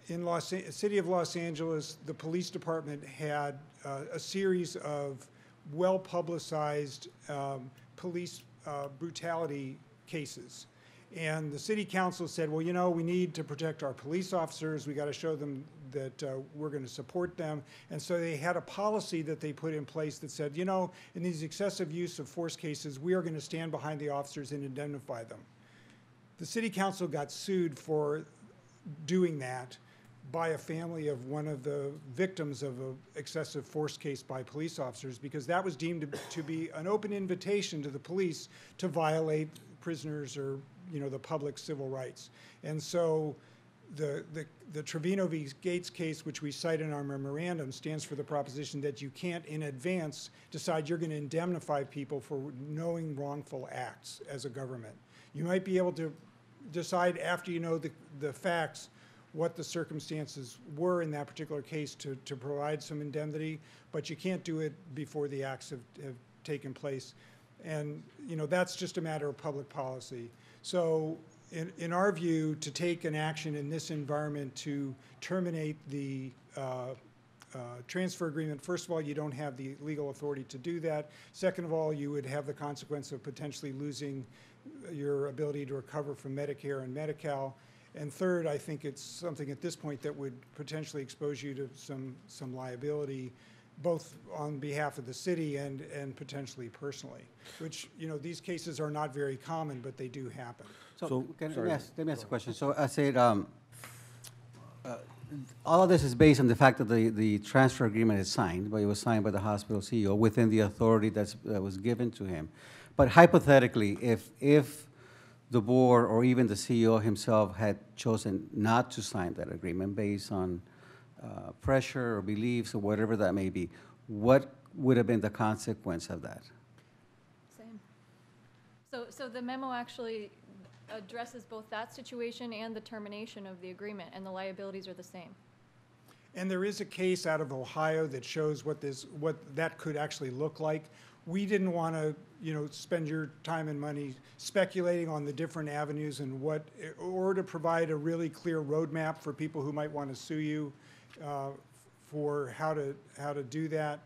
in city of Los Angeles, the police department had a series of well-publicized police brutality cases. And the city council said, well, we need to protect our police officers. We got to show them that we're going to support them. And so they had a policy that they put in place that said, in these excessive use of force cases, we are going to stand behind the officers and indemnify them. The city council got sued for doing that by a family of one of the victims of an excessive force case by police officers, because that was deemed to be an open invitation to the police to violate prisoners or the public civil rights. And so the Trevino v. Gates case, which we cite in our memorandum, stands for the proposition that you can't in advance decide you're going to indemnify people for knowing wrongful acts as a government. You might be able to decide after you know the facts what the circumstances were in that particular case to provide some indemnity, but you can't do it before the acts have taken place. And that's just a matter of public policy. So in our view, to take an action in this environment to terminate the transfer agreement, first of all, you don't have the legal authority to do that. Second of all, you would have the consequence of potentially losing your ability to recover from Medicare and Medi-Cal. And third, I think it's something at this point that would potentially expose you to some liability, both on behalf of the city and potentially personally, which, these cases are not very common, but they do happen. So let me ask a question. So I said, all of this is based on the fact that the transfer agreement is signed, but it was signed by the hospital CEO within the authority that was given to him. But hypothetically, if the board or even the CEO himself had chosen not to sign that agreement based on pressure or beliefs or whatever that may be, what would have been the consequence of that? Same. So the memo actually addresses both that situation and the termination of the agreement, and the liabilities are the same. And there is a case out of Ohio that shows what that could actually look like. We didn't want to, spend your time and money speculating on the different avenues and or to provide a really clear roadmap for people who might want to sue you for how to do that.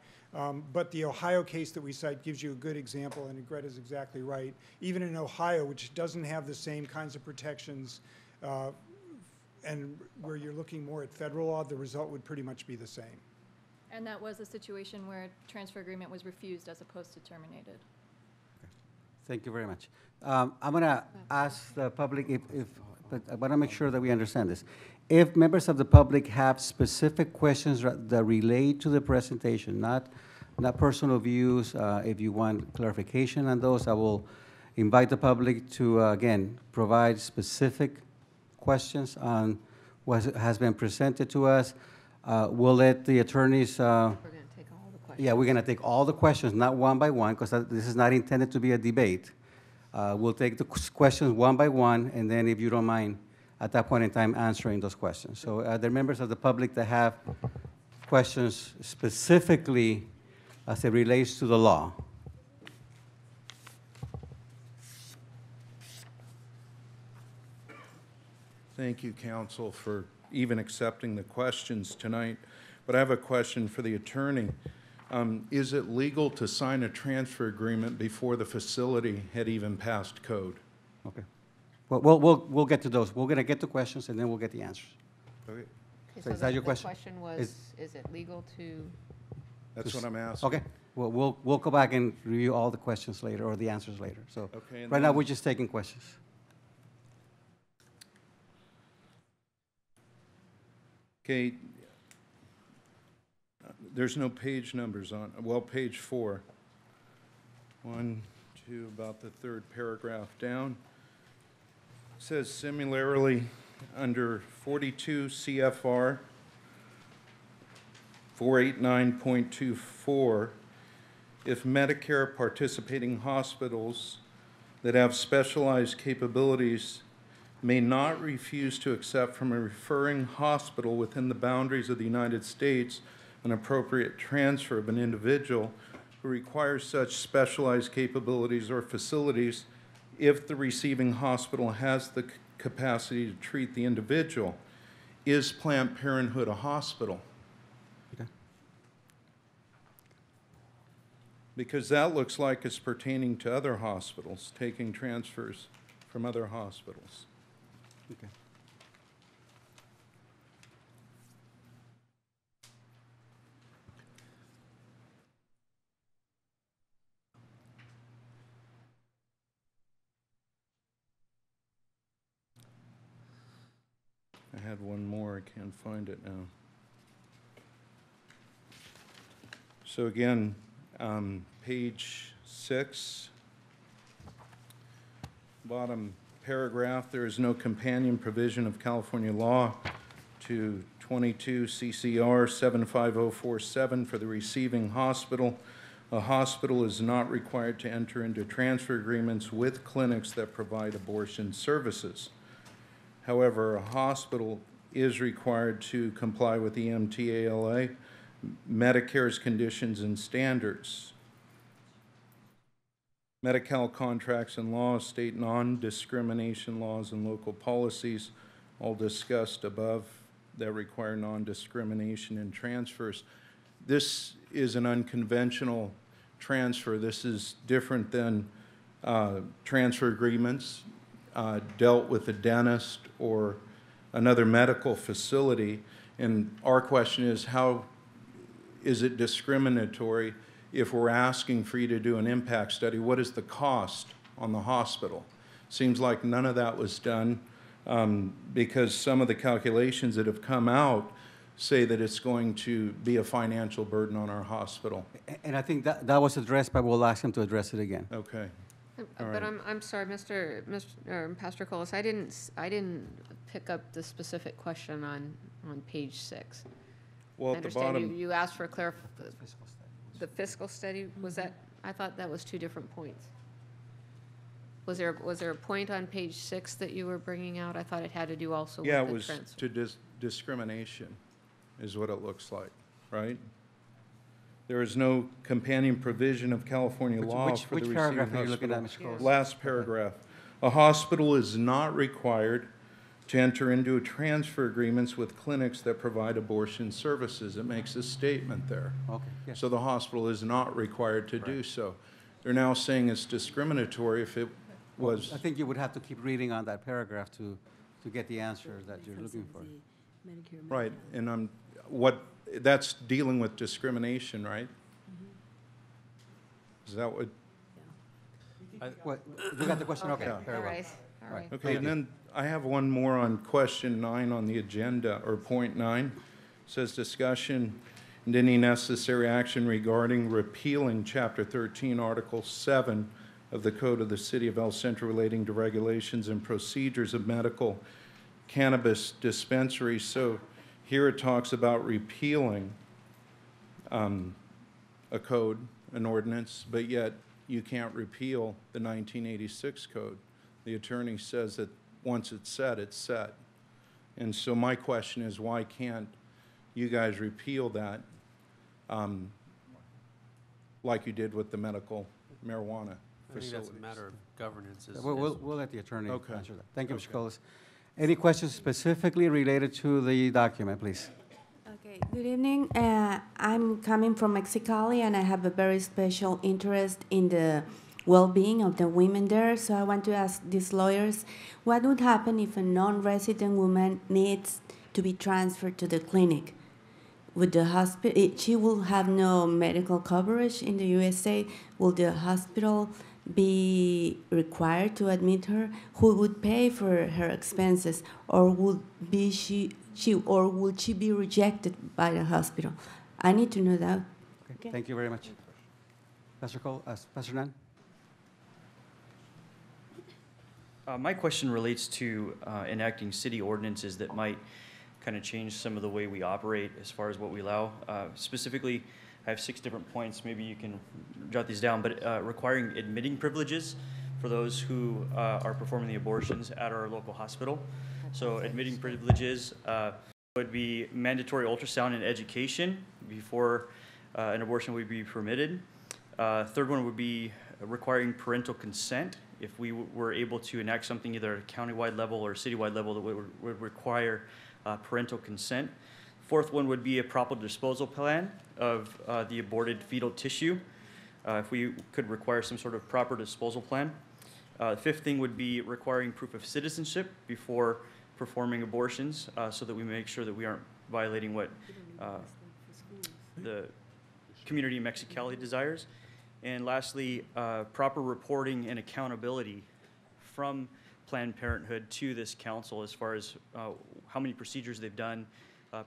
But the Ohio case that we cite gives you a good example, and Greta's exactly right. Even in Ohio, which doesn't have the same kinds of protections, and where you're looking more at federal law, the result would pretty much be the same. And that was a situation where a transfer agreement was refused as opposed to terminated. Thank you very much. I'm going to ask the public but I want to make sure that we understand this. If members of the public have specific questions that relate to the presentation, not personal views, if you want clarification on those, I will invite the public to, again, provide specific questions on what has been presented to us. We'll let the attorneys, We're going to take all the questions. yeah, we're going to take all the questions, not one by one, because this is not intended to be a debate. We'll take the questions one by one, and then if you don't mind, at that point in time, answering those questions. So are there members of the public that have questions specifically as it relates to the law? Thank you, counsel, for even accepting the questions tonight. But I have a question for the attorney. Is it legal to sign a transfer agreement before the facility had even passed code? Okay. Well, we'll get to those. We're going to get to questions, and then we'll get the answers. Okay. Okay, So is that your question? The question was, is it legal to? That's what I'm asking. Okay. Well, we'll go back and review all the questions later, or the answers later. So Okay, and right now, then- we're just taking questions. Okay. There's no page numbers on, well, page 4. 1, 2, about the third paragraph down. It says similarly, under 42 CFR 489.24, if Medicare participating hospitals that have specialized capabilities may not refuse to accept from a referring hospital within the boundaries of the United States an appropriate transfer of an individual who requires such specialized capabilities or facilities if the receiving hospital has the capacity to treat the individual. Is Planned Parenthood a hospital? Okay. Because that looks like it's pertaining to other hospitals, taking transfers from other hospitals. Okay. I had one more, I can't find it now. So again, page 6, bottom paragraph, there is no companion provision of California law to 22 CCR 75047 for the receiving hospital. A hospital is not required to enter into transfer agreements with clinics that provide abortion services. However, a hospital is required to comply with the MTALA, Medicare's conditions and standards. Medi-Cal contracts and laws, state non-discrimination laws and local policies, all discussed above, that require non-discrimination in transfers. This is an unconventional transfer. This is different than transfer agreements dealt with a dentist or another medical facility. And our question is, how is it discriminatory if we're asking for you to do an impact study? What is the cost on the hospital? Seems like none of that was done because some of the calculations that have come out say that it's going to be a financial burden on our hospital. And I think that was addressed, but we'll ask him to address it again. Okay. But I'm sorry, Pastor Colas, I didn't pick up the specific question on page 6. Well, I at the understand bottom, you asked for the fiscal study, was that, I thought that was 2 different points. Was there a point on page 6 that you were bringing out? I thought it had to do also with the yeah, transfer. it was to discrimination is what it looks like, right? There is no companion provision of California law for the which receiving paragraph are you looking at, hospital. Mr. Colas? Last paragraph. A hospital is not required to enter into transfer agreements with clinics that provide abortion services. It makes a statement there. Okay. Yes. So the hospital is not required to do so. They're now saying it's discriminatory if it was. I think you would have to keep reading on that paragraph to get the answer that you're looking for. Right, and that's dealing with discrimination, right? Is that what? You got the question? Okay. All Very well. right, all right. Okay, and then I have one more on question 9 on the agenda, or point 9. It says discussion and any necessary action regarding repealing Chapter 13, Article 7 of the Code of the City of El Centro relating to regulations and procedures of medical cannabis dispensaries. So here it talks about repealing a code, an ordinance, but yet you can't repeal the 1986 code. The attorney says that once it's set, it's set. And so my question is, why can't you guys repeal that like you did with the medical marijuana I think facilities? that's a matter of governance. We'll let the attorney Okay. answer that. Thank you, Mr. Okay. Colas. Any questions specifically related to the document, please? Okay, good evening. I'm coming from Mexicali, and I have a very special interest in the well-being of the women there. So I want to ask these lawyers, what would happen if a non-resident woman needs to be transferred to the clinic? Would the hospital, she will have no medical coverage in the USA. Will the hospital be required to admit her? Who would pay for her expenses? Or would be or would she be rejected by the hospital? I need to know that. Okay. Thank you very much. Pastor Nan? My question relates to enacting city ordinances that might kind of change some of the way we operate as far as what we allow. Specifically, I have 6 different points. Maybe you can jot these down, but requiring admitting privileges for those who are performing the abortions at our local hospital. So admitting privileges would be mandatory ultrasound and education before an abortion would be permitted. Third one would be requiring parental consent. If we were able to enact something either at a countywide level or citywide level that would require parental consent. Fourth one would be a proper disposal plan of the aborted fetal tissue. If we could require some sort of proper disposal plan. Fifth thing would be requiring proof of citizenship before performing abortions so that we make sure that we aren't violating what the community in Mexicali desires. And lastly, proper reporting and accountability from Planned Parenthood to this council as far as how many procedures they've done,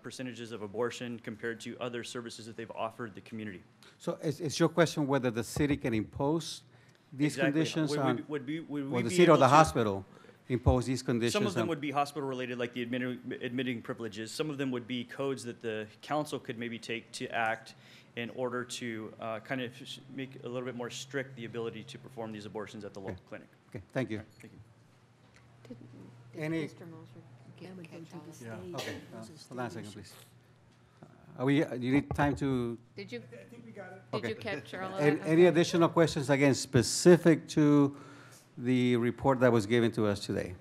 percentages of abortion compared to other services that they've offered the community. So it's your question whether the city can impose these conditions on, Would we or the be city or able the to- hospital impose these conditions? Some of them on- would be hospital-related, like the admitting privileges. Some of them would be codes that the council could maybe take to act in order to kind of make a little bit more strict the ability to perform these abortions at the local clinic. Okay, thank you. Thank you. Any? Mr. Moser can't go to the stage. Okay, Those are hold on a state second, issues. please. You need time to, Did you, I think we got it. did Okay. you capture all of that? any additional questions, again, specific to the report that was given to us today?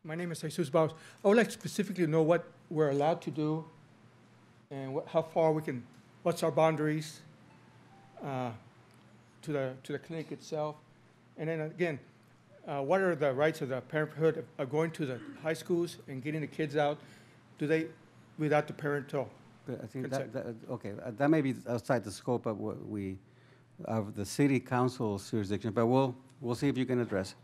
My name is Jesus Baus. I would like to specifically know what we're allowed to do and how far we can, what's our boundaries to the clinic itself. And then again, what are the rights of the parenthood of going to the high schools and getting the kids out? Do they, without the parental I think consent? that may be outside the scope of what of the city council's jurisdiction, but we'll see if you can address it.